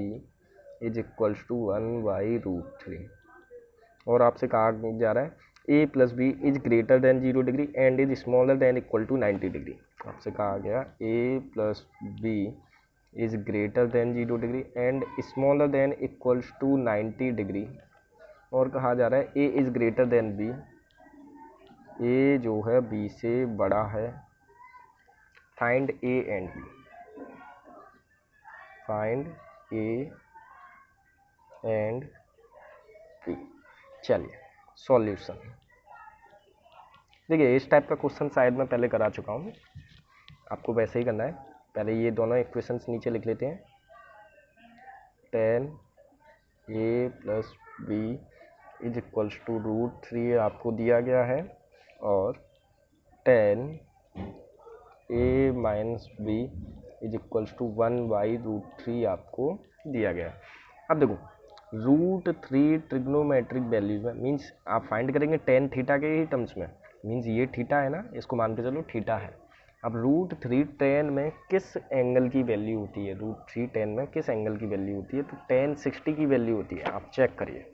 is equals to 1/√3। और आपसे कहा जा रहा है a plus B is greater than 0 degree and is smaller than equal to 90 degree. आपसे कहा गया a plus B is greater than 0 degree and smaller than equals to 90 degree. और कहा जा रहा है a is greater than b, a जो है b से बड़ा है। Find a and b, find a and b। चलिए सॉल्यूशन। देखिए इस टाइप का क्वेश्चन शायद मैं पहले करा चुका हूँ, आपको वैसे ही करना है। पहले ये दोनों इक्वेशंस नीचे लिख लेते हैं। tan a plus B is equals to √3 आपको दिया गया है, और tan a minus B is equals to 1/√3 आपको दिया गया है। अब देखो √3 ट्रिग्नोमेट्रिक वैल्यूज में, मीन्स आप फाइंड करेंगे tan थीटा के ही टर्म्स में, मीन्स ये थीटा है ना, इसको मान के चलो थीटा है। अब √3 tan में किस एंगल की वैल्यू होती है, √3 tan में किस एंगल की वैल्यू होती है, तो tan 60 की वैल्यू होती है। आप चेक करिए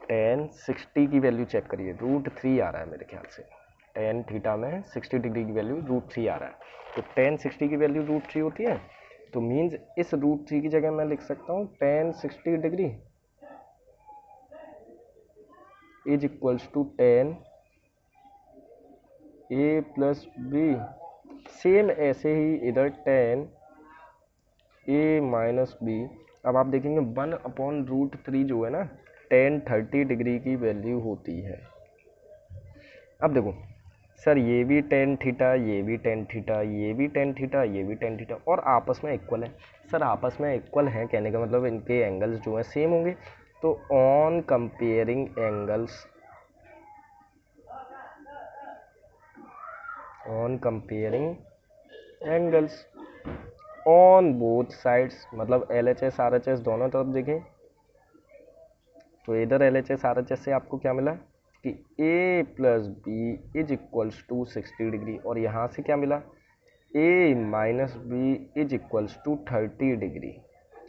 tan 60 की वैल्यू चेक करिए, √3 आ रहा है मेरे ख्याल से, tan थीटा में 60 डिग्री की वैल्यू √3 आ रहा है। तो tan 60 की वैल्यू √3 होती है, तो मीन्स इस √3 की जगह मैं लिख सकता हूँ tan 60 degree is equals to tan A plus B, same ऐसे ही इधर टेन ए माइनस बी। अब आप देखेंगे 1/√3 जो है ना, टेन 30 डिग्री की वैल्यू होती है। अब देखो सर, ये भी टेन थीटा, ये भी टेन थीटा, ये भी टेन थीटा, ये भी टेन थीटा, और आपस में इक्वल है। सर आपस में इक्वल है कहने का मतलब इनके एंगल्स जो हैं सेम होंगे। तो on comparing angles, on comparing angles on both sides, मतलब LHS RHS दोनों तरफ देखें तो इधर LHS RHS से आपको क्या मिला कि a plus B is equals to 60 degree, और यहाँ से क्या मिला a minus B is equals to 30 degree.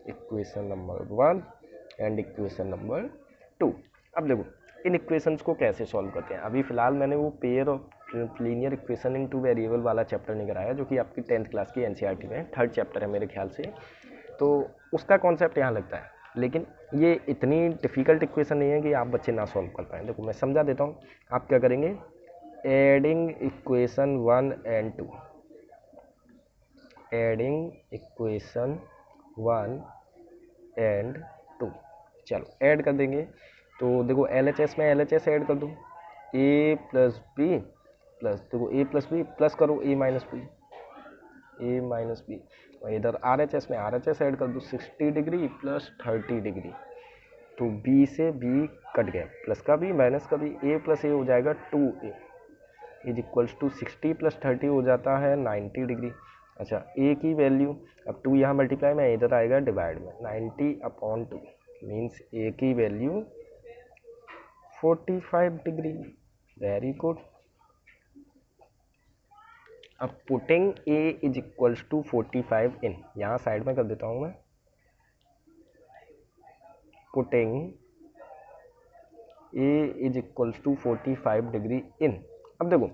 Equation number 1 and equation number 2। अब देखो इन इक्वेशंस को कैसे सॉल्व करते हैं। अभी फिलहाल मैंने वो pair of linear equation in two variable वाला चैप्टर नहीं कराया, जो कि आपकी 10th क्लास की NCERT में 3rd चैप्टर है मेरे ख्याल से, तो उसका कॉन्सेप्ट यहाँ लगता है। लेकिन ये इतनी डिफ़िकल्ट इक्वेशन नहीं है कि आप बच्चे ना सॉल्व कर पाएँ। देखो मैं समझा देता हूँ। आप क्या करेंगे, adding equation 1 and 2, adding equation 1 and 2, चलो ऐड कर देंगे। तो देखो LHS में LHS ऐड कर दो, a प्लस बी प्लस, देखो a प्लस बी प्लस करो a minus B, a minus B, और इधर RHS में RHS ऐड कर दो 60 डिग्री प्लस 30 डिग्री। तो b से b कट गया, प्लस का b माइनस का b, a प्लस a हो जाएगा 2a is equals to 60 plus 30 हो जाता है 90 डिग्री। अच्छा a की वैल्यू, अब 2 यहाँ मल्टीप्लाई में, इधर आएगा डिवाइड में, 90/2 मीन्स a की वैल्यू 45 डिग्री। Very good. अब putting a is equals to 45 in, यहाँ साइड में कर देता हूँ मैं, putting a is equals to 45 degree in. अब देखो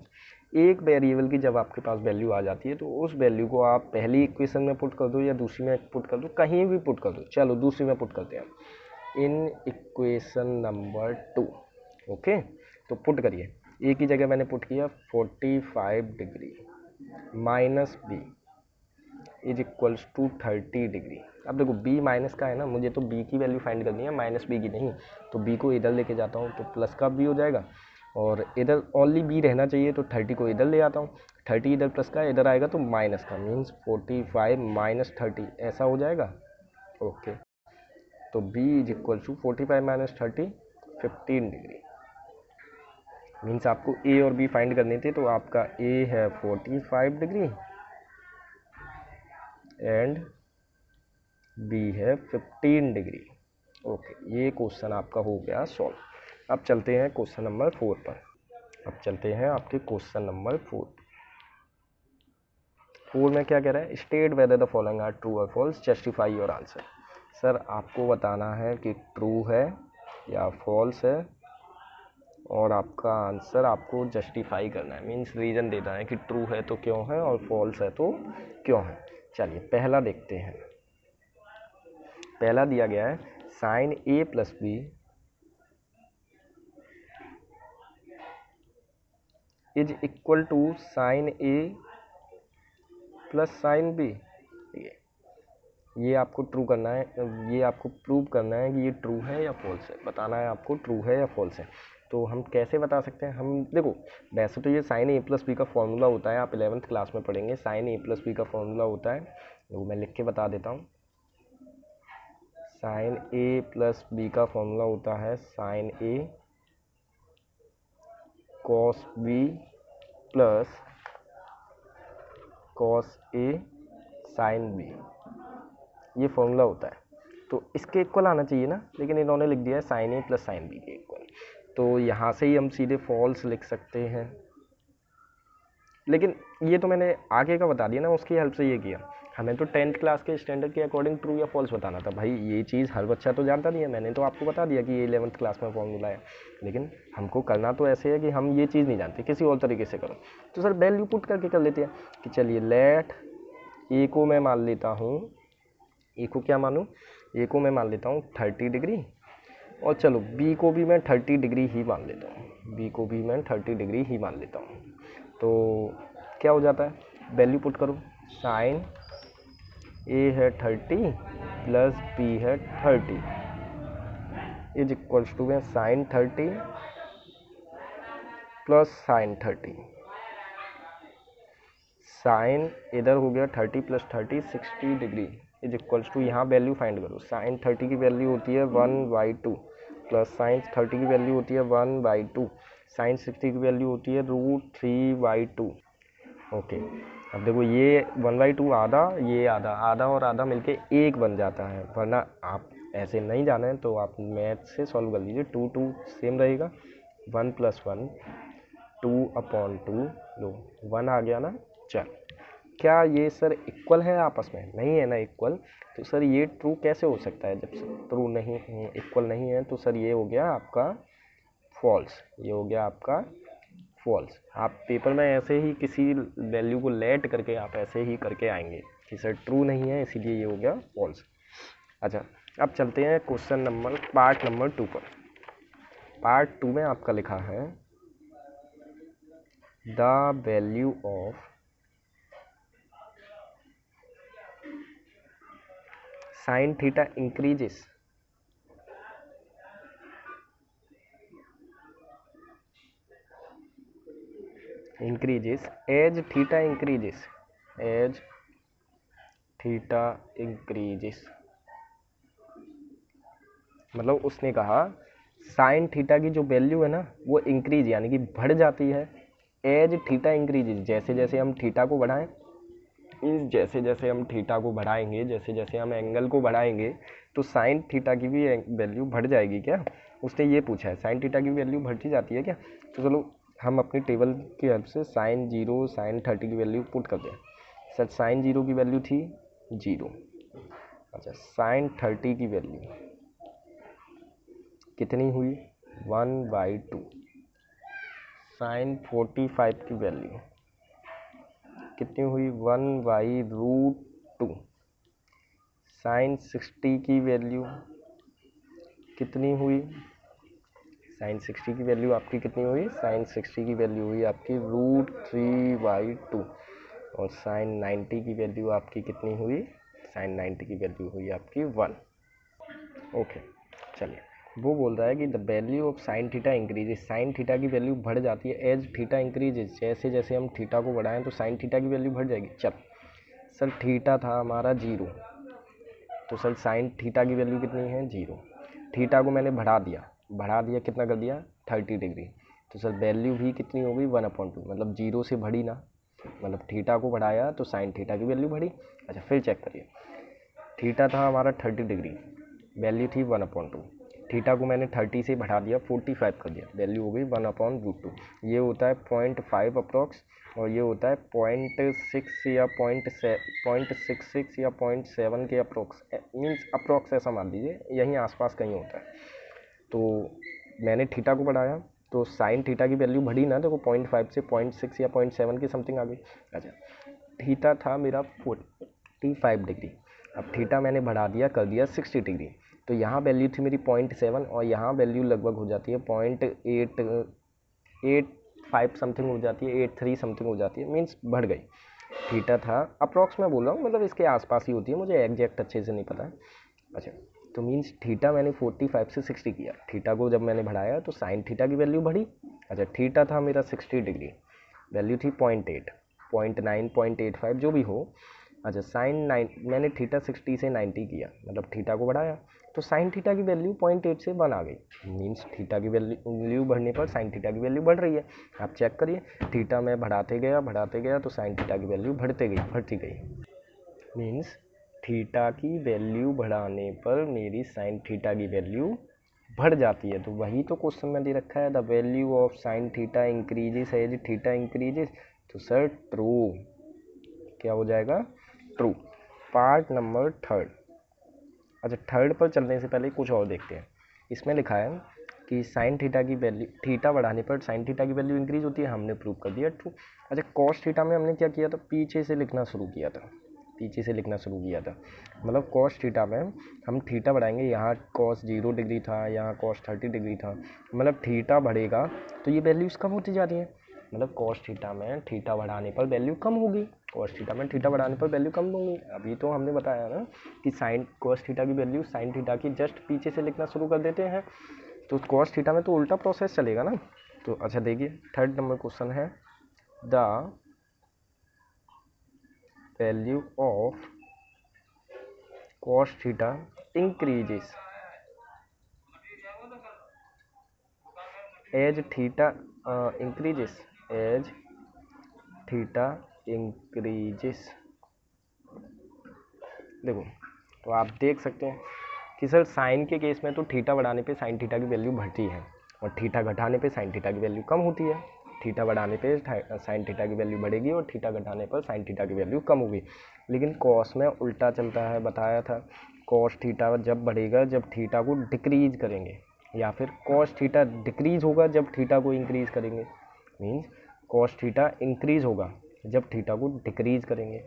एक वेरिएबल की जब आपके पास वैल्यू आ जाती है तो उस वैल्यू को आप पहली इक्वेशन में पुट कर दो या दूसरी में पुट कर दो, कहीं भी पुट कर दो। चलो दूसरी में पुट करते हैं, इन इक्वेशन नंबर 2। ओके, तो पुट करिए, a की जगह मैंने पुट किया 45 degree minus B is equals to 30 degree. अब देखो b माइनस का है ना, मुझे तो b की वैल्यू फाइंड करनी है, माइनस b की नहीं। तो b को इधर लेके जाता हूँ तो प्लस का b हो जाएगा, और इधर ओनली b रहना चाहिए तो 30 को इधर ले आता हूँ, 30 इधर प्लस का, इधर आएगा तो माइनस का, मीन्स 45 माइनस 30 ऐसा हो जाएगा। ओके, तो b is equal to 45 minus 30 15 degree. Means आपको a और b फाइंड करने थे, तो आपका a है 45 डिग्री एंड b है 15 डिग्री। ओके, ये क्वेश्चन आपका हो गया सॉल्व। अब चलते हैं क्वेश्चन नंबर 4 पर। अब चलते हैं आपके क्वेश्चन नंबर 4 में क्या कह रहा है, state whether the following are true और false, justify your answer. Sir आपको बताना है कि ट्रू है या फॉल्स है, और आपका आंसर आपको जस्टिफाई करना है, मीन्स रीज़न देना है कि ट्रू है तो क्यों है और फॉल्स है तो क्यों है। चलिए पहला देखते हैं। पहला दिया गया है sine a plus B is equal to sine a plus sine B. ये आपको ट्रू करना है, ये आपको प्रूव करना है कि ये ट्रू है या फॉल्स है, बताना है आपको ट्रू है या फॉल्स है। तो हम कैसे बता सकते हैं, हम देखो वैसे तो ये साइन a प्लस बी का फॉर्मूला होता है, आप 11th क्लास में पढ़ेंगे, साइन a प्लस बी का फॉर्मूला होता है, वो मैं लिख के बता देता हूँ। साइन a प्लस बी का फॉर्मूला होता है sine a cos B plus cos a sine B, ये फॉर्मूला होता है। तो इसके इक्वल आना चाहिए ना, लेकिन इन्होंने लिख दिया है sine a plus sine B के इक्वल, तो यहाँ से ही हम सीधे फॉल्स लिख सकते हैं। लेकिन ये तो मैंने आगे का बता दिया ना, उसकी हेल्प से ये किया। हमें तो 10th क्लास के स्टैंडर्ड के अकॉर्डिंग ट्रू या फॉल्स बताना था भाई, ये चीज़ हर बच्चा तो जानता नहीं है, मैंने तो आपको बता दिया कि ये 11th क्लास में फॉर्मूला है, लेकिन हमको करना तो ऐसे है कि हम ये चीज़ नहीं जानते, किसी और तरीके से करो। तो सर वैल्यू पुट करके कर लेते हैं कि चलिए लेट ए को मैं मान लेता हूँ, ए को क्या मानूँ, ए को मैं मान लेता हूँ 30 डिग्री, और चलो बी को भी मैं 30 डिग्री ही मान लेता हूँ, बी को भी मैं 30 डिग्री ही मान लेता हूँ। तो क्या हो जाता है, वैल्यू पुट करो, साइन ए है 30 प्लस बी है 30 इज इक्वल्स टू में साइन 30 प्लस साइन 30, साइन इधर हो गया 30 plus 30 60 degree is equals to, यहाँ वैल्यू फाइंड करो, साइन 30 की वैल्यू होती है 1/2 प्लस साइन 30 की वैल्यू होती है 1/2, साइन 60 की वैल्यू होती है √3/2। ओके, अब देखो ये 1/2 आधा, ये आधा, आधा और आधा मिलके एक बन जाता है, वरना आप ऐसे नहीं जाना है तो आप मैथ से सॉल्व कर लीजिए। 2 2 सेम रहेगा, 1 + 1 2/2, लो 1 आ गया ना। चल, क्या ये सर इक्वल है आपस में? नहीं है ना इक्वल, तो सर ये ट्रू कैसे हो सकता है? जब ट्रू नहीं इक्वल नहीं है तो सर ये हो गया आपका फॉल्स, ये हो गया आपका फॉल्स। आप पेपर में ऐसे ही किसी वैल्यू को लेट करके आप ऐसे ही करके आएंगे कि सर ट्रू नहीं है, इसीलिए ये हो गया फॉल्स। अच्छा, अब चलते हैं क्वेश्चन नंबर पार्ट नंबर 2 पर। पार्ट 2 में आपका लिखा है the value of sine theta increases as theta increases, मतलब उसने कहा साइन थीटा की जो वैल्यू है ना वो इंक्रीज यानी कि बढ़ जाती है, एज थीटा इंक्रीजेस, जैसे जैसे हम थीटा को बढ़ाएं, जैसे जैसे हम थीटा को बढ़ाएंगे, जैसे जैसे हम एंगल को बढ़ाएंगे तो साइन थीटा की भी वैल्यू बढ़ जाएगी क्या? उसने ये पूछा है, साइन थीटा की वैल्यू बढ़ती जाती है क्या? तो चलो हम अपनी टेबल की हेल्प से साइन 0 साइन 30 की वैल्यू पुट करते हैं। सर साइन 0 की वैल्यू थी 0, अच्छा साइन 30 की वैल्यू कितनी हुई 1/2, साइन 45 की वैल्यू कितनी हुई 1/√2, साइन 60 की वैल्यू कितनी हुई, साइन 60 की वैल्यू आपकी कितनी हुई, साइन 60 की वैल्यू हुई आपकी √3/2, और साइन 90 की वैल्यू आपकी कितनी हुई, साइन 90 की वैल्यू हुई आपकी 1। ओके, चलिए वो बोल रहा है कि the value of sine theta increases, sine theta की वैल्यू बढ़ जाती है एज थीटा इंक्रीजेस, जैसे जैसे हम थीटा को बढ़ाएं तो साइन थीटा की वैल्यू बढ़ जाएगी। चल सर थीटा था हमारा 0, तो सर साइन थीटा की वैल्यू कितनी है 0, थीटा को मैंने बढ़ा दिया कितना कर दिया 30 डिग्री, तो सर वैल्यू भी कितनी हो गई 1/2, मतलब 0 से बढ़ी ना, मतलब थीटा को बढ़ाया तो साइन थीटा की वैल्यू बढ़ी। अच्छा फिर चेक करिए, थीटा था हमारा 30 डिग्री, वैल्यू थी 1/2, थीटा को मैंने 30 से बढ़ा दिया 45 कर दिया, वैल्यू हो गई 1/√2, ये होता है 0.5 अप्रॉक्स, और ये होता है 0.6 या 0.66 या 0.7 के अप्रॉक्स, मीन्स अप्रॉक्स ऐसा मान लीजिए, यहीं आसपास कहीं होता है। तो मैंने थीटा को बढ़ाया तो साइन थीटा की वैल्यू बढ़ी ना, देखो 0.5 से 0.6 या 0.7 के समथिंग आ गई। अच्छा थीटा था मेरा 45 डिग्री, अब थीटा मैंने बढ़ा दिया कर दिया 60 डिग्री, तो यहाँ वैल्यू थी मेरी 0.7 और यहाँ वैल्यू लगभग हो जाती है 0.885 समथिंग हो जाती है, 83 समथिंग हो जाती है, मीन्स बढ़ गई। थीटा था अप्रॉक्स में बोल रहा हूँ, मतलब इसके आसपास ही होती है, मुझे एग्जैक्ट अच्छे से नहीं पता है। अच्छा तो मीन्स थीटा मैंने 45 से 60 किया, थीटा को जब मैंने बढ़ाया तो साइन थीटा की वैल्यू बढ़ी। अच्छा थीटा था मेरा 60 डिग्री, वैल्यू थी 0.8 0.9 0.85 जो भी हो। अच्छा साइन 9 मैंने थीटा 60 से 90 किया, मतलब थीटा को बढ़ाया तो साइन थीटा की वैल्यू 0.8 से 1 आ गई, मीन्स थीटा की वैल्यू बढ़ने पर साइन थीटा की वैल्यू बढ़ रही है। आप चेक करिए, थीटा में बढ़ाते गया तो साइन थीटा की वैल्यू बढ़ती गई, मीन्स थीटा की वैल्यू बढ़ाने पर मेरी साइन थीटा की वैल्यू बढ़ जाती है। तो वही तो क्वेश्चन में दे रखा है, the value of sine theta increases as theta increases, तो सर ट्रू, क्या हो जाएगा ट्रू। Part number 3। अच्छा थर्ड पर चलने से पहले कुछ और देखते हैं, इसमें लिखा है कि साइन थीटा की वैल्यू, थीटा बढ़ाने पर साइन थीटा की वैल्यू इंक्रीज होती है, हमने प्रूव कर दिया ट्रू। अच्छा कॉस थीटा में हमने क्या किया था, पीछे से लिखना शुरू किया था, मतलब कॉस थीटा में हम थीटा बढ़ाएंगे, यहाँ कॉस 0 डिग्री था, यहाँ कॉस 30 डिग्री था, मतलब थीटा बढ़ेगा तो ये वैल्यूज़ कम होती जा रही हैं, मतलब कॉस थीटा में थीटा बढ़ाने पर वैल्यू कम होगी, कॉस थीटा में थीटा बढ़ाने पर वैल्यू कम होगी। अभी तो हमने बताया ना कि साइन कॉस थीटा की वैल्यू साइन थीटा की जस्ट पीछे से लिखना शुरू कर देते हैं, तो कॉस थीटा में तो उल्टा प्रोसेस चलेगा ना। तो अच्छा देखिए, थर्ड नंबर क्वेश्चन है, the value of cos theta increases as theta increases as theta increases. देखो, तो आप देख सकते हैं कि सर साइन के केस में तो थीटा बढ़ाने पे साइन थीटा की वैल्यू बढ़ती है और थीटा घटाने पे साइन थीटा की वैल्यू कम होती है। थीटा बढ़ाने पे साइन थीटा की वैल्यू बढ़ेगी और थीटा घटाने पर साइन थीटा की वैल्यू कम होगी। लेकिन कॉस में उल्टा चलता है, बताया था। कॉस थीटा जब बढ़ेगा जब थीटा को डिक्रीज करेंगे, या फिर कॉस थीटा डिक्रीज होगा जब थीटा को इंक्रीज करेंगे। मीन्स कॉस थीटा इंक्रीज होगा जब थीटा को डिक्रीज करेंगे,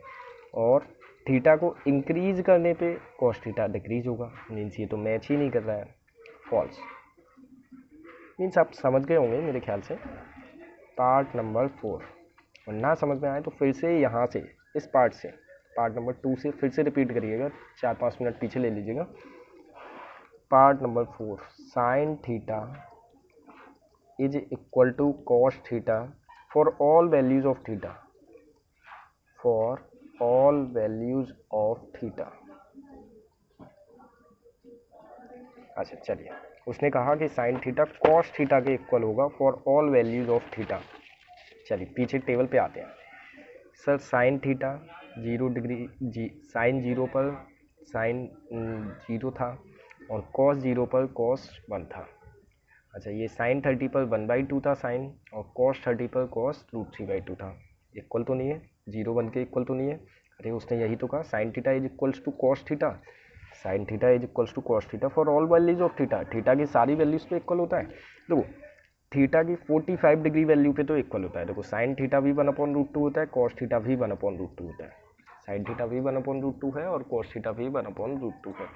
और थीटा को इंक्रीज करने पे कॉस थीटा डिक्रीज होगा। मीन्स ये तो मैच ही नहीं कर रहा है, फॉल्स। मीन्स आप समझ गए होंगे मेरे ख्याल से पार्ट नंबर 4, और ना समझ में आए तो फिर से यहाँ से इस पार्ट से पार्ट नंबर 2 से फिर से रिपीट करिएगा, 4-5 मिनट पीछे ले लीजिएगा। Part number 4, sine theta is equal to cos theta for all values of theta, for all values of theta. अच्छा चलिए, उसने कहा कि साइन थीटा कॉस थीटा के इक्वल होगा for all values of theta. चलिए पीछे टेबल पे आते हैं। Sir sine theta 0 degree sine 0 पर साइन 0 था और कॉस 0 पर कॉस 1 था। अच्छा, ये साइन 30 पर 1/2 था साइन, और कॉस 30 पर कॉस √3/2 था। इक्वल तो नहीं है, 0 बन के इक्वल तो नहीं है। अरे उसने यही तो कहा, sine theta is equals to cos theta, sine theta is equals to cos theta for all values of theta. Theta की सारी वैल्यूज पे इक्वल होता है। देखो, थीटा की 45 डिग्री वैल्यू पे तो इक्वल होता है। देखो, साइन थीटा भी 1/√2 होता है, कॉस थीटा भी 1/√2 होता है। साइन थीटा भी 1/√2 है और कॉस थीटा भी 1/√2 है।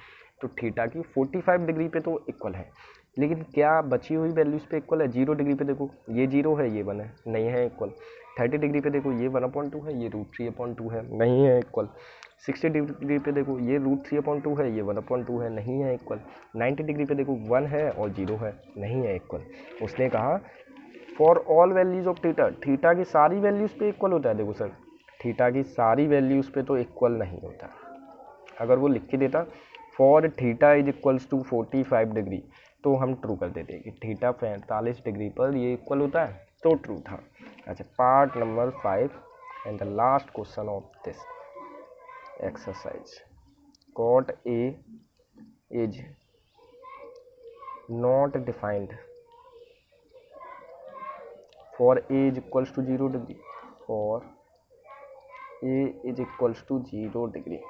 तो थीटा की 45 डिग्री पे तो इक्वल है, लेकिन क्या बची हुई वैल्यूज पे इक्वल है? 0 डिग्री पे देखो, ये 0 है, ये 1 है, नहीं है इक्वल। 30 डिग्री पे देखो, ये 1/2 है, ये √3/2 है, नहीं है इक्वल। 60 डिग्री पे देखो, ये √3/2 है, ये 1/2 है, नहीं है इक्वल। 90 डिग्री पे देखो, 1 है और 0 है, नहीं है इक्वल। उसने कहा for all values of theta, theta की सारी वैल्यूज पे इक्वल होता है। देखो सर, थीटा की सारी वैल्यूज पे तो इक्वल नहीं होता। अगर वो लिख के देता for theta is equals to 45 degree, तो हम ट्रू कर देते कि थीटा 45 डिग्री पर ये इक्वल होता है, तो ट्रू था। अच्छा, part number 5 and the last question of this exercise, cot A is not defined for A is equals to 0 degree, for A is equals to 0 degree।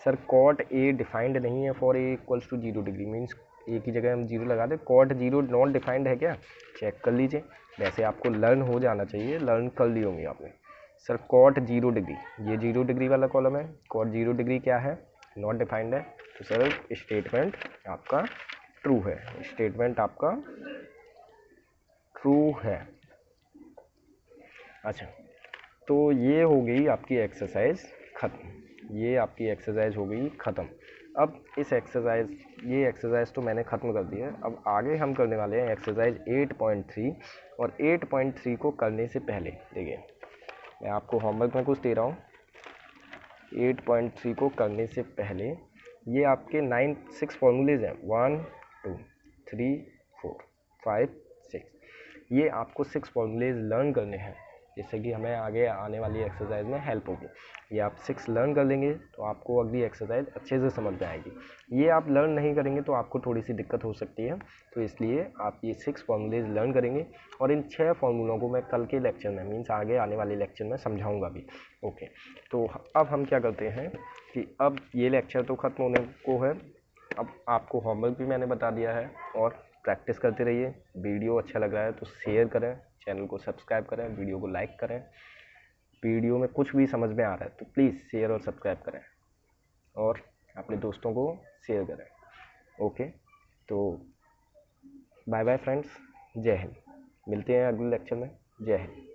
Sir cot A defined नहीं है for A equals to 0 degree, means A की जगह हम 0 लगा दें। cot 0 not defined है क्या? Check कर लीजिए, वैसे आपको लर्न हो जाना चाहिए, लर्न कर ली होंगी आपने। सर cot 0 डिग्री, ये 0 डिग्री वाला कॉलम है, cot 0 डिग्री क्या है? नॉट डिफाइंड है। तो सर स्टेटमेंट आपका ट्रू है, स्टेटमेंट आपका ट्रू है। अच्छा, तो ये हो गई आपकी एक्सरसाइज ख़त्म, ये आपकी एक्सरसाइज हो गई ख़त्म। अब इस ये एक्सरसाइज तो मैंने ख़त्म कर दी है। अब आगे हम करने वाले हैं एक्सरसाइज 8.3, और 8.3 को करने से पहले देखिए, मैं आपको होमवर्क में कुछ दे रहा हूँ। 8.3 को करने से पहले ये आपके 6 फॉर्मूलेज हैं, 1 2 3 4 5 6, ये आपको 6 फॉर्मूलेज लर्न करने हैं, जिससे कि हमें आगे आने वाली एक्सरसाइज में हेल्प होगी। ये आप 6 लर्न कर लेंगे तो आपको अगली एक्सरसाइज अच्छे से समझ में आएगी। ये आप लर्न नहीं करेंगे तो आपको थोड़ी सी दिक्कत हो सकती है, तो इसलिए आप ये 6 फॉर्मूलेज लर्न करेंगे, और इन 6 फॉर्मूलों को मैं कल के लेक्चर में, मीन्स आगे आने वाले लेक्चर में समझाऊंगा भी। ओके, तो अब हम क्या करते हैं कि अब ये लेक्चर तो ख़त्म होने को है, अब आपको होमवर्क भी मैंने बता दिया है, और प्रैक्टिस करते रहिए। वीडियो अच्छा लग रहा है तो शेयर करें, चैनल को सब्सक्राइब करें, वीडियो को लाइक करें। वीडियो में कुछ भी समझ में आ रहा है तो प्लीज़ शेयर और सब्सक्राइब करें, और अपने दोस्तों को शेयर करें। ओके, तो बाय बाय फ्रेंड्स, जय हिंद। मिलते हैं अगले लेक्चर में। जय हिंद।